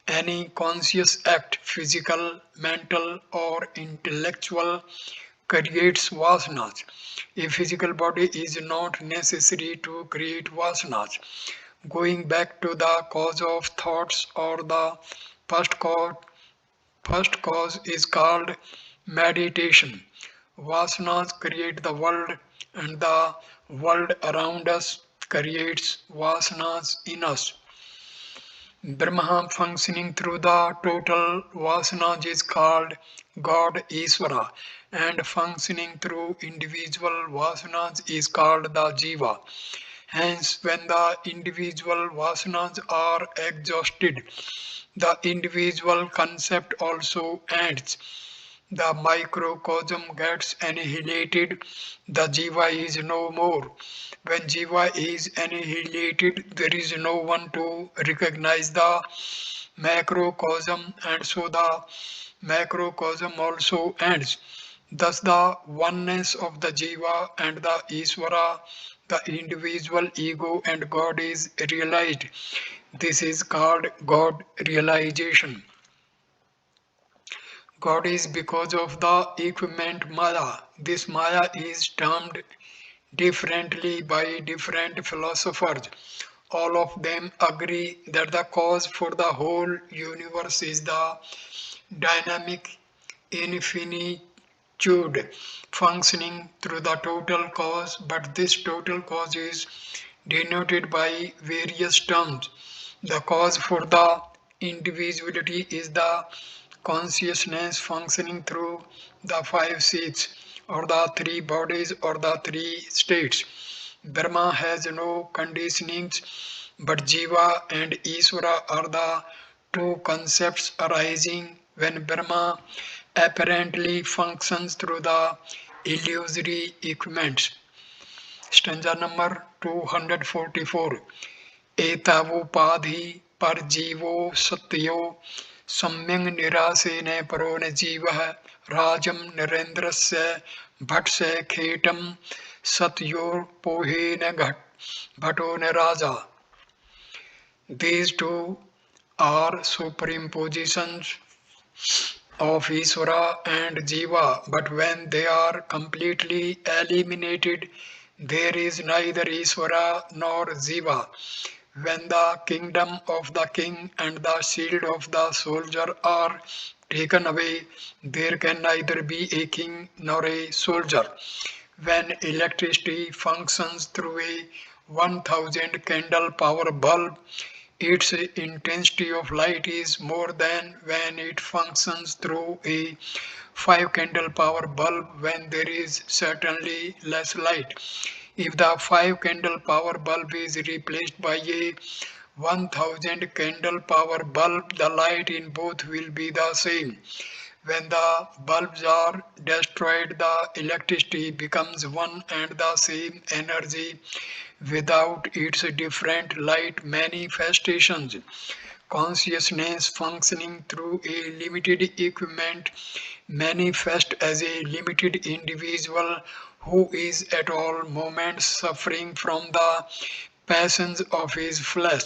Any conscious act, physical, mental, or intellectual, creates vasanas. A physical body is not necessary to create vasanas. Going back to the cause of thoughts or the first cause, first cause is called meditation. Vasanas create the world, and the world around us creates vasanas in us. Brahma functioning through the total vasanas is called God Isvara, and functioning through individual vasanas is called the Jiva. Hence, when the individual vasanas are exhausted, the individual concept also ends. The microcosm gets annihilated, the Jiva is no more. When Jiva is annihilated, there is no one to recognize the macrocosm, and so the macrocosm also ends. Thus, the oneness of the Jiva and the Isvara, the individual ego and God is realized. This is called God realization. God is because of the equipment Maya. This Maya is termed differently by different philosophers. All of them agree that the cause for the whole universe is the dynamic infinitude functioning through the total cause, but this total cause is denoted by various terms. The cause for the individuality is the consciousness functioning through the five seats, or the three bodies, or the three states. Brahma has no conditionings, but Jiva and Isvara are the two concepts arising when Brahma apparently functions through the illusory equipments. Stanza number 244. एतावोपाधि परजीवो सत्यो सम्यंग निरासेन परो न जीवः राजं नरेन्द्रस्य भटस्य खेटं सत्योर्पोहेन भटो न राजा. These two are superimpositions of Isvara and Jiva, but when they are completely eliminated, there is neither Isvara nor Jiva. When the kingdom of the king and the shield of the soldier are taken away, there can neither be a king nor a soldier. When electricity functions through a 1000 candle power bulb, its intensity of light is more than when it functions through a 5 candle power bulb, when there is certainly less light. If the 5 candle power bulb is replaced by a 1000 candle power bulb, the light in both will be the same. When the bulbs are destroyed, the electricity becomes one and the same energy without its different light manifestations. Consciousness functioning through a limited equipment manifests as a limited individual who is at all moments suffering from the passions of his flesh,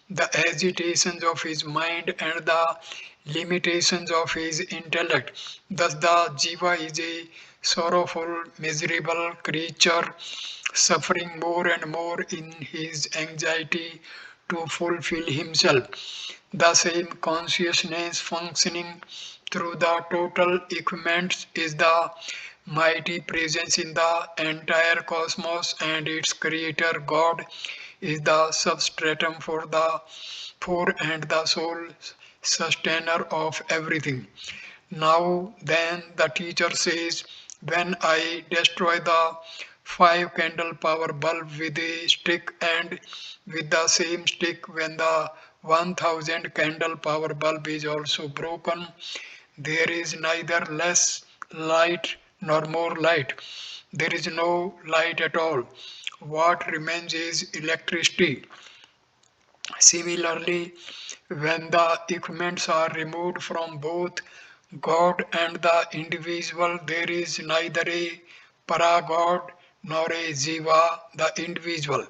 the agitations of his mind, and the limitations of his intellect. Thus, the Jiva is a sorrowful, miserable creature, suffering more and more in his anxiety to fulfill himself. The same consciousness functioning through the total equipments is the mighty presence in the entire cosmos, and its creator God is the substratum for and the sole sustainer of everything. Now then, the teacher says, when I destroy the 5 candle power bulb with a stick, and with the same stick when the 1000 candle power bulb is also broken, there is neither less light nor more light. There is no light at all. What remains is electricity. Similarly, when the equipments are removed from both God and the individual, there is neither a para-God nor a Jiva, the individual.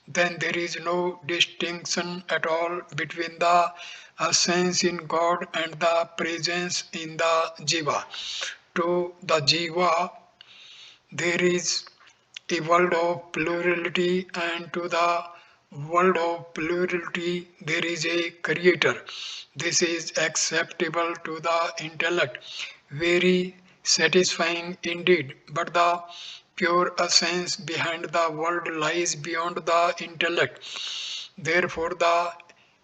Then there is no distinction at all between the essence in God and the presence in the Jiva. To the Jiva, there is a world of plurality, and to the world of plurality there is a creator. This is acceptable to the intellect, very satisfying indeed, but the pure essence behind the world lies beyond the intellect. Therefore, the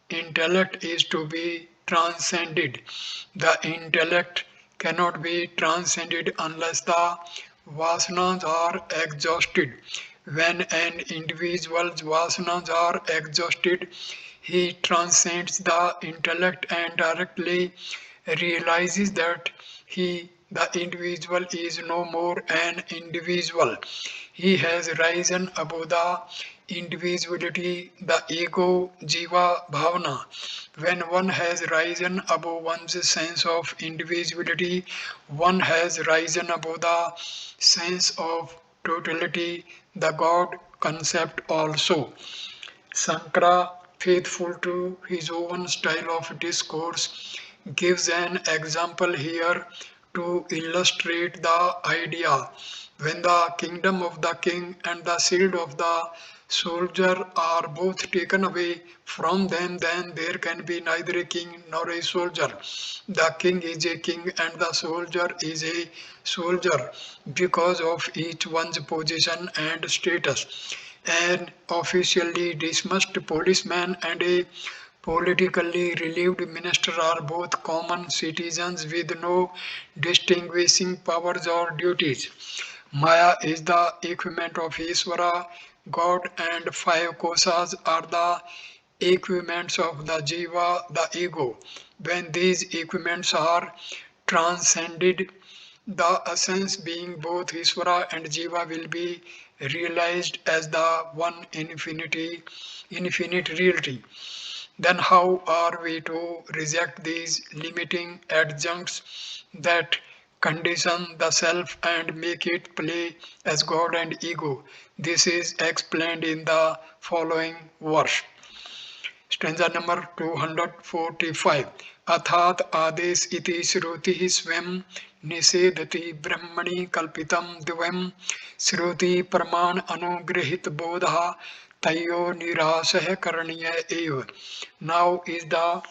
intellect is to be transcended. The intellect cannot be transcended unless the vasanas are exhausted. When an individual's vasanas are exhausted, he transcends the intellect and directly realizes that the individual, is no more an individual. He has risen above the individuality, the ego, jiva, bhavana. When one has risen above one's sense of individuality, one has risen above the sense of totality, the God concept also. Sankara, faithful to his own style of discourse, gives an example here to illustrate the idea. When the kingdom of the king and the shield of the soldier are both taken away from them, then there can be neither a king nor a soldier. The king is a king and the soldier is a soldier because of each one's position and status. An officially dismissed policeman and a politically relieved minister are both common citizens with no distinguishing powers or duties. Maya is the equivalent of Ishvara, God, and five kosas are the equivalents of the Jiva, the ego. When these equivalents are transcended, the essence being both Ishvara and Jiva will be realized as the one infinite reality. Then how are we to reject these limiting adjuncts that condition the self and make it play as God and ego? This is explained in the following verse. Stanza number 245. अथात आदेश इति श्रुति स्वयं निषेधति ब्रह्मणि कल्पितं द्वयं श्रुति प्रमाण अनुगृहित बोधः तयो निराशः करणीय एव. Now is the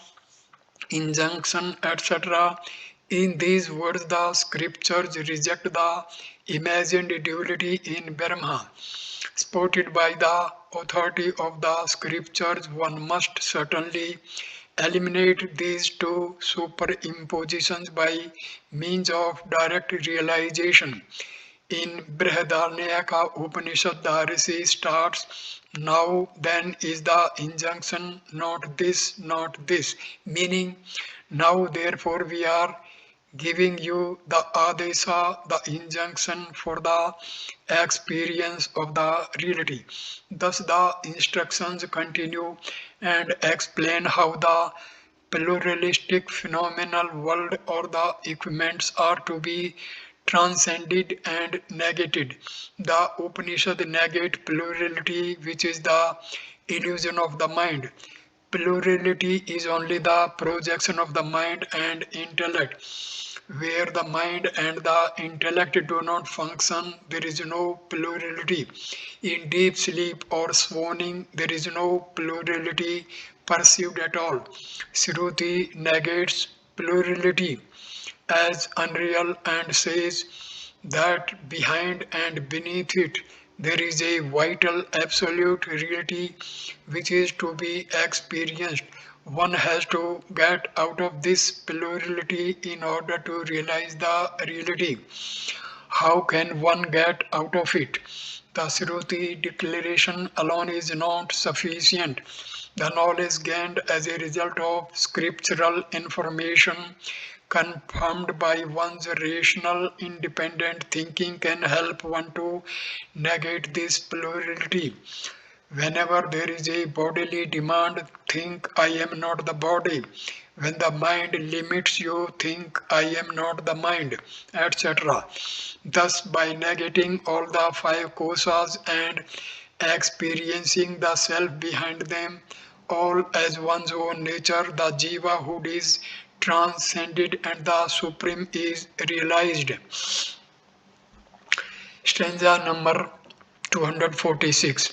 injunction, etc. In these words, the scriptures reject the imagined duality in Brahma. Supported by the authority of the scriptures, one must certainly eliminate these two superimpositions by means of direct realization. In Brihadaranyaka Upanishad, the Rishi starts, now then is the injunction, not this, meaning, now therefore we are giving you the adesha, the injunction for the experience of the reality. Thus the instructions continue and explain how the pluralistic phenomenal world or the equipments are to be transcended and negated. The Upanishad negate plurality, which is the illusion of the mind. Plurality is only the projection of the mind and intellect. Where the mind and the intellect do not function, there is no plurality. In deep sleep or swooning, there is no plurality perceived at all. Shruti negates plurality as unreal and says that behind and beneath it there is a vital absolute reality which is to be experienced. One has to get out of this plurality in order to realize the reality. How can one get out of it? The Shruti declaration alone is not sufficient. The knowledge gained as a result of scriptural information confirmed by one's rational, independent thinking, can help one to negate this plurality. Whenever there is a bodily demand, think I am not the body. When the mind limits you, think I am not the mind, etc. Thus, by negating all the five kosas and experiencing the self behind them, all as one's own nature, the jiva hood is transcended and the supreme is realized. Stanza number 246.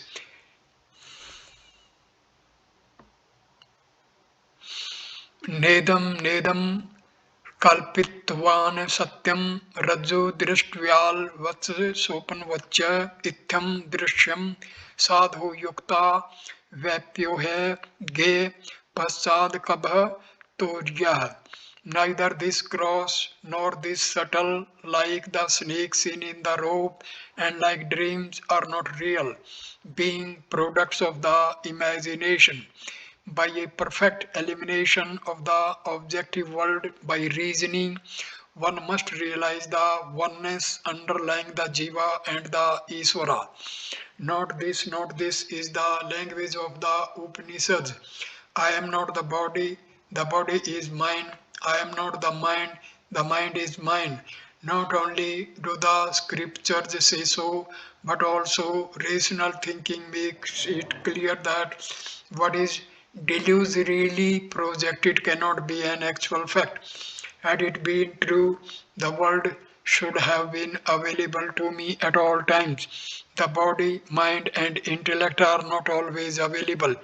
नेदं नेदं कल्पितवान् सत्यं रज्जु दृष्ट्व्याल् वत्स सोपनवच्च इत्थं दृश्यं साधु युक्ता व्याप्योहे गे पश्चाद कभ तोर्यः. Neither this gross nor this subtle, like the snake seen in the rope and like dreams, are not real, being products of the imagination. By a perfect elimination of the objective world by reasoning, one must realize the oneness underlying the Jiva and the Iswara. Not this is the language of the Upanishads. I am not the body is mine. I am not the mind is mine. Not only do the scriptures say so, but also rational thinking makes it clear that what is delusorily projected cannot be an actual fact. Had it been true, the world should have been available to me at all times. The body, mind, and intellect are not always available.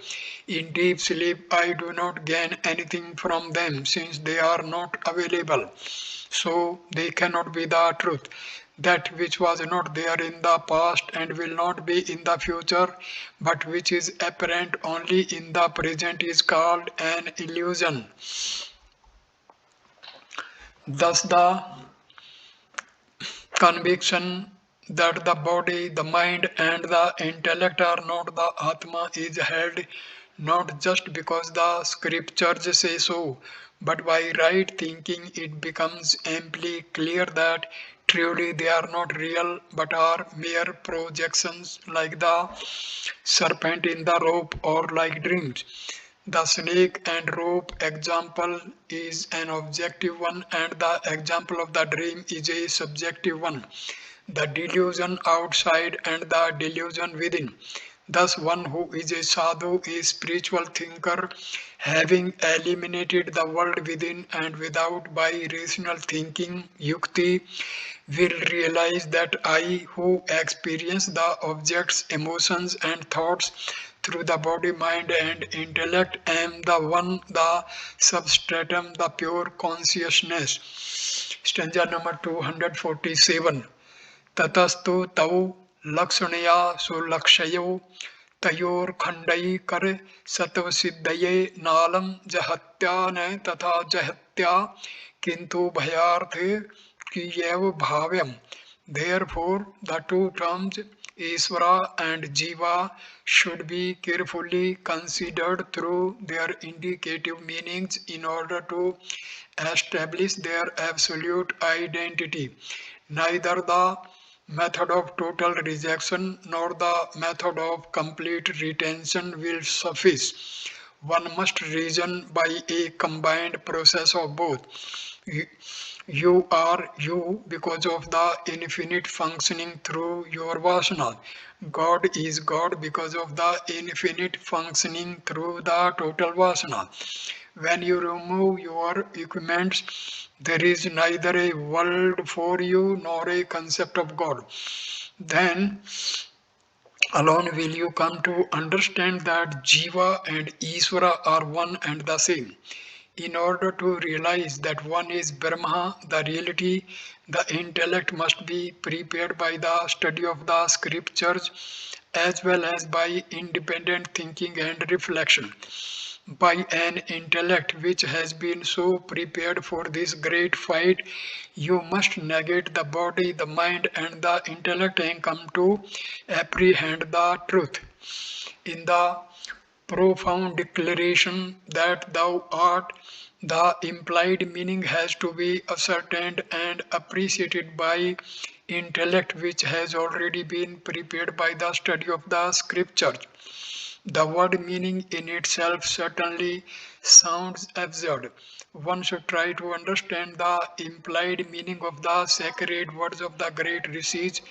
In deep sleep, I do not gain anything from them since they are not available. So they cannot be the truth. That which was not there in the past and will not be in the future, but which is apparent only in the present, is called an illusion. Thus, the conviction that the body, the mind, and the intellect are not the Atma is held not just because the scriptures say so, but by right thinking it becomes amply clear that truly they are not real but are mere projections, like the serpent in the rope or like dreams. The snake and rope example is an objective one, and the example of the dream is a subjective one. The delusion outside and the delusion within. Thus, one who is a sadhu, a spiritual thinker, having eliminated the world within and without by rational thinking, yukti, will realize that I, who experience the objects, emotions, and thoughts through the body, mind, and intellect, am the one, the substratum, the pure consciousness. Stanza number 247. ततस्तु तौ लक्षणया सुलक्षयो तयोर्खण्डैकर सत्वसिद्धये नालं जहत्या न तथा जहत्या किन्तु भयार्थे कियैव भाव्यम्. Therefore, the two terms Isvara and Jiva should be carefully considered through their indicative meanings in order to establish their absolute identity. Neither the method of total rejection nor the method of complete retention will suffice. One must reason by a combined process of both. You are you because of the infinite functioning through your vasana. God is God because of the infinite functioning through the total vasana. When you remove your equipments, there is neither a world for you nor a concept of God. Then alone will you come to understand that Jiva and Isvara are one and the same. In order to realize that one is Brahma, the reality, the intellect must be prepared by the study of the scriptures as well as by independent thinking and reflection. By an intellect which has been so prepared for this great fight, you must negate the body, the mind, and the intellect and come to apprehend the truth. In the profound declaration that thou art, the implied meaning has to be ascertained and appreciated by intellect which has already been prepared by the study of the scriptures. The word meaning in itself certainly sounds absurd. One should try to understand the implied meaning of the sacred words of the great rishis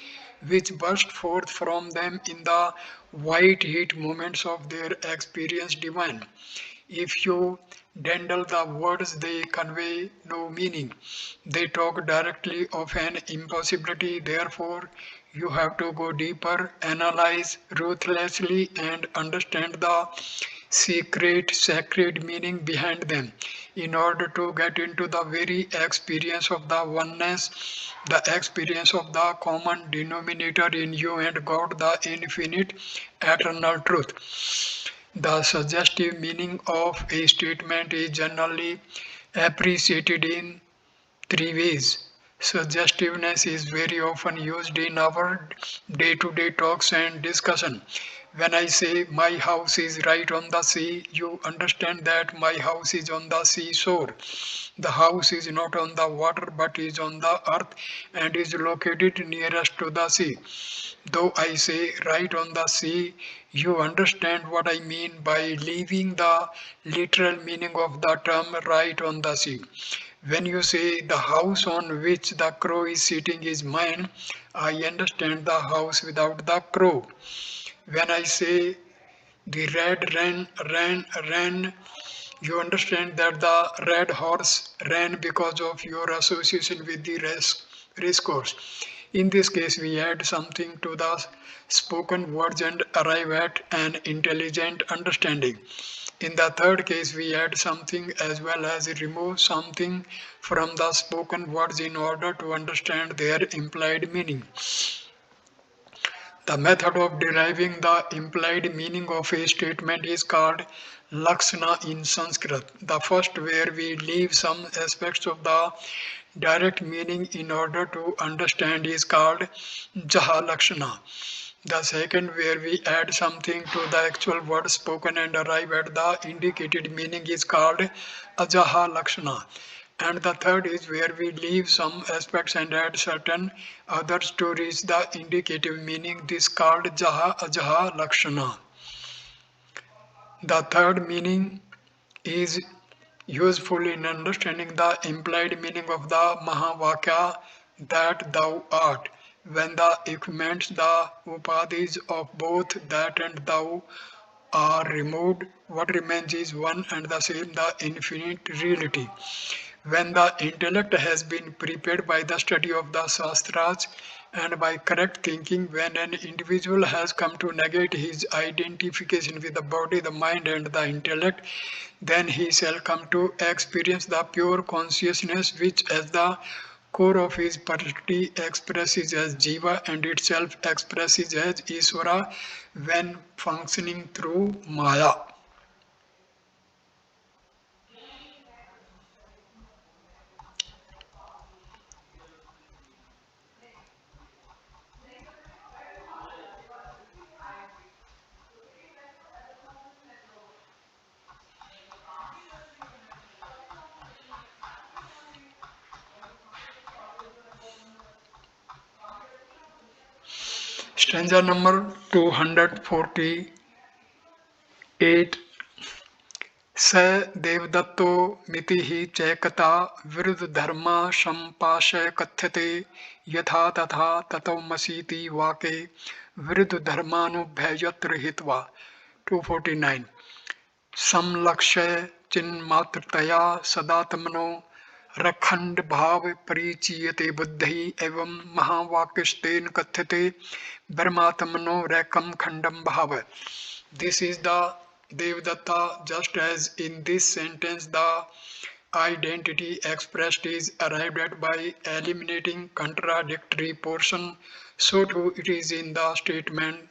which burst forth from them in the white heat moments of their experience divine. If you dandle the words, they convey no meaning. They talk directly of an impossibility. Therefore, you have to go deeper, analyze ruthlessly, and understand the secret, sacred meaning behind them in order to get into the very experience of the oneness, the experience of the common denominator in you and God, the infinite eternal truth. The suggestive meaning of a statement is generally appreciated in three ways. Suggestiveness is very often used in our day to day talks and discussion. When I say my house is right on the sea, you understand that my house is on the seashore. The house is not on the water but is on the earth and is located nearest to the sea. Though I say right on the sea, you understand what I mean by leaving the literal meaning of the term right on the sea. When you say the house on which the crow is sitting is mine, I understand the house without the crow. When I say the red ran, you understand that the red horse ran because of your association with the race course. In this case, we add something to the spoken words and arrive at an intelligent understanding. In the third case, we add something as well as remove something from the spoken words in order to understand their implied meaning. The method of deriving the implied meaning of a statement is called Lakshana in Sanskrit. The first, where we leave some aspects of the direct meaning in order to understand, is called Jaha Lakshana. The second, where we add something to the actual word spoken and arrive at the indicated meaning, is called Ajaha Lakshana. And the third is where we leave some aspects and add certain others to reach the indicative meaning. This is called Jaha Ajaha Lakshana. The third meaning is useful in understanding the implied meaning of the Mahavakya that thou art. When the equipments, the upadhis of both that and thou are removed, what remains is one and the same, the infinite reality. When the intellect has been prepared by the study of the Shastras and by correct thinking, when an individual has come to negate his identification with the body, the mind, and the intellect, then he shall come to experience the pure consciousness which, as the core of his personality, expresses as Jiva and itself expresses as Iswara when functioning through Maya. Stanza number 248. स देवदत्तो मितिः चैकता विरुद्ध धर्मा संपाशय कथ्यते यथा तथा ततोमसीति वाके विरुद्ध धर्मानुभयत्र हित्वा 249 समलक्ष्य चिन्मात्रतया सदात्मनो रखंड भाव परिचीयते बुद्धि एवं महावाक्यस्तेन कथ्यते ब्रह्मात्मनो रैकम खंडम भाव. This is the Devadatta. Just as in this sentence the identity expressed is arrived at by eliminating contradictory portion, so too it is in the statement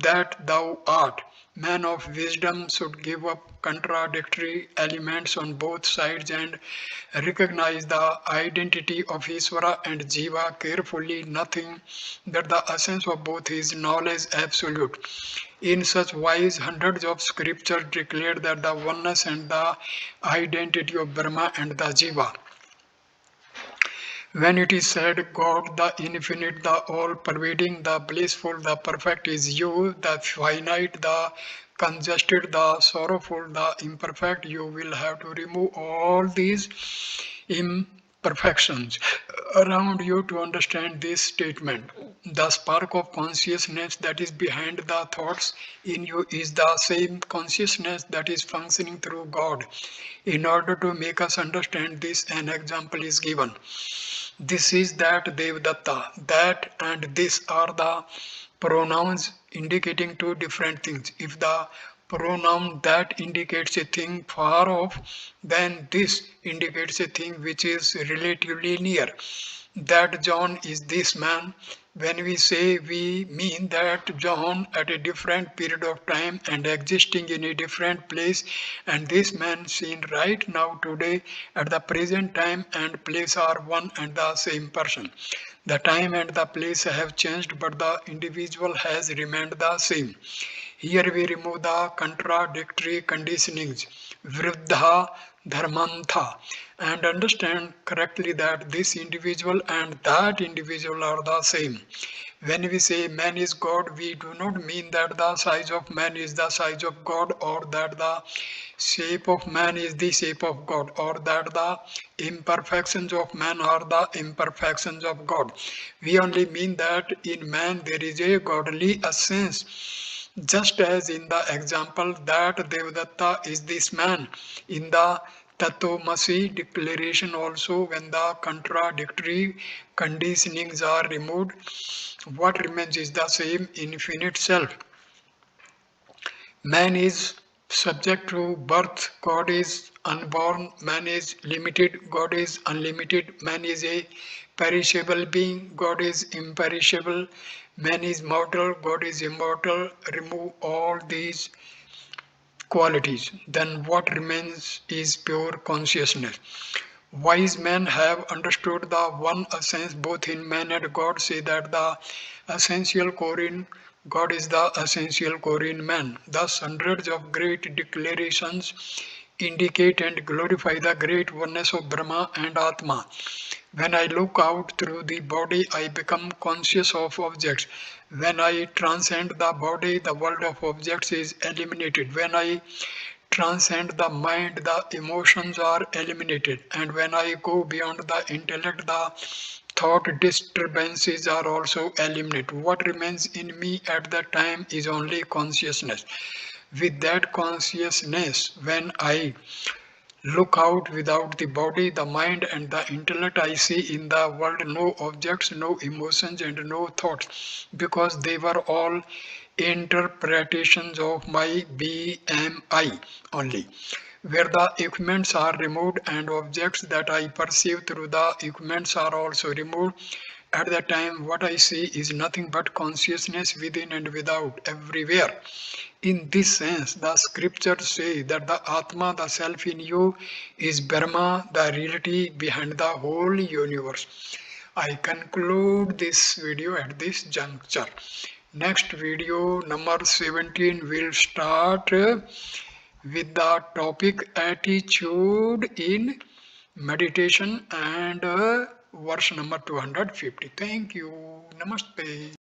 that thou art. Man of wisdom should give up contradictory elements on both sides and recognize the identity of Iswara and Jiva carefully, nothing that the essence of both is knowledge absolute. In such wise, hundreds of scriptures declare that the oneness and the identity of Brahma and the Jiva. When it is said, God, the infinite, the all-pervading, the blissful, the perfect is you, the finite, the congested, the sorrowful, the imperfect, you will have to remove all these imperfections around you to understand this statement. The spark of consciousness that is behind the thoughts in you is the same consciousness that is functioning through God. In order to make us understand this, an example is given. This is that Devadatta. That and this are the pronouns indicating two different things. If the pronoun that indicates a thing far off, then this indicates a thing which is relatively near. That John is this man. When we say, we mean that John at a different period of time and existing in a different place, and this man seen right now today at the present time and place are one and the same person. The time and the place have changed, but the individual has remained the same. Here we remove the contradictory conditionings, vriddha, dharmantha, and understand correctly that this individual and that individual are the same. When we say man is God, we do not mean that the size of man is the size of God, or that the shape of man is the shape of God, or that the imperfections of man are the imperfections of God. We only mean that in man there is a godly essence. Just as in the example that Devadatta is this man, in the Tattvamasi declaration also, when the contradictory conditionings are removed, what remains is the same infinite self. Man is subject to birth, God is unborn, man is limited, God is unlimited, man is a perishable being, God is imperishable, man is mortal, God is immortal. Remove all these qualities, then what remains is pure consciousness. Wise men have understood the one essence both in man and God, say that the essential core in God is the essential core in man. Thus, hundreds of great declarations indicate and glorify the great oneness of Brahma and Atma. When I look out through the body, I become conscious of objects. When I transcend the body, the world of objects is eliminated. When I transcend the mind, the emotions are eliminated. And when I go beyond the intellect, the thought disturbances are also eliminated. What remains in me at that time is only consciousness. With that consciousness, when I look out without the body, the mind, and the intellect, I see in the world no objects, no emotions, and no thoughts, because they were all interpretations of my BMI only. Where the equipments are removed and objects that I perceive through the equipments are also removed, at that time what I see is nothing but consciousness within and without, everywhere. In this sense, the scriptures say that the Atma, the self in you, is Brahma, the reality behind the whole universe. I conclude this video at this juncture. Next video, number 17, will start with the topic attitude in meditation and verse number 250. Thank you. Namaste.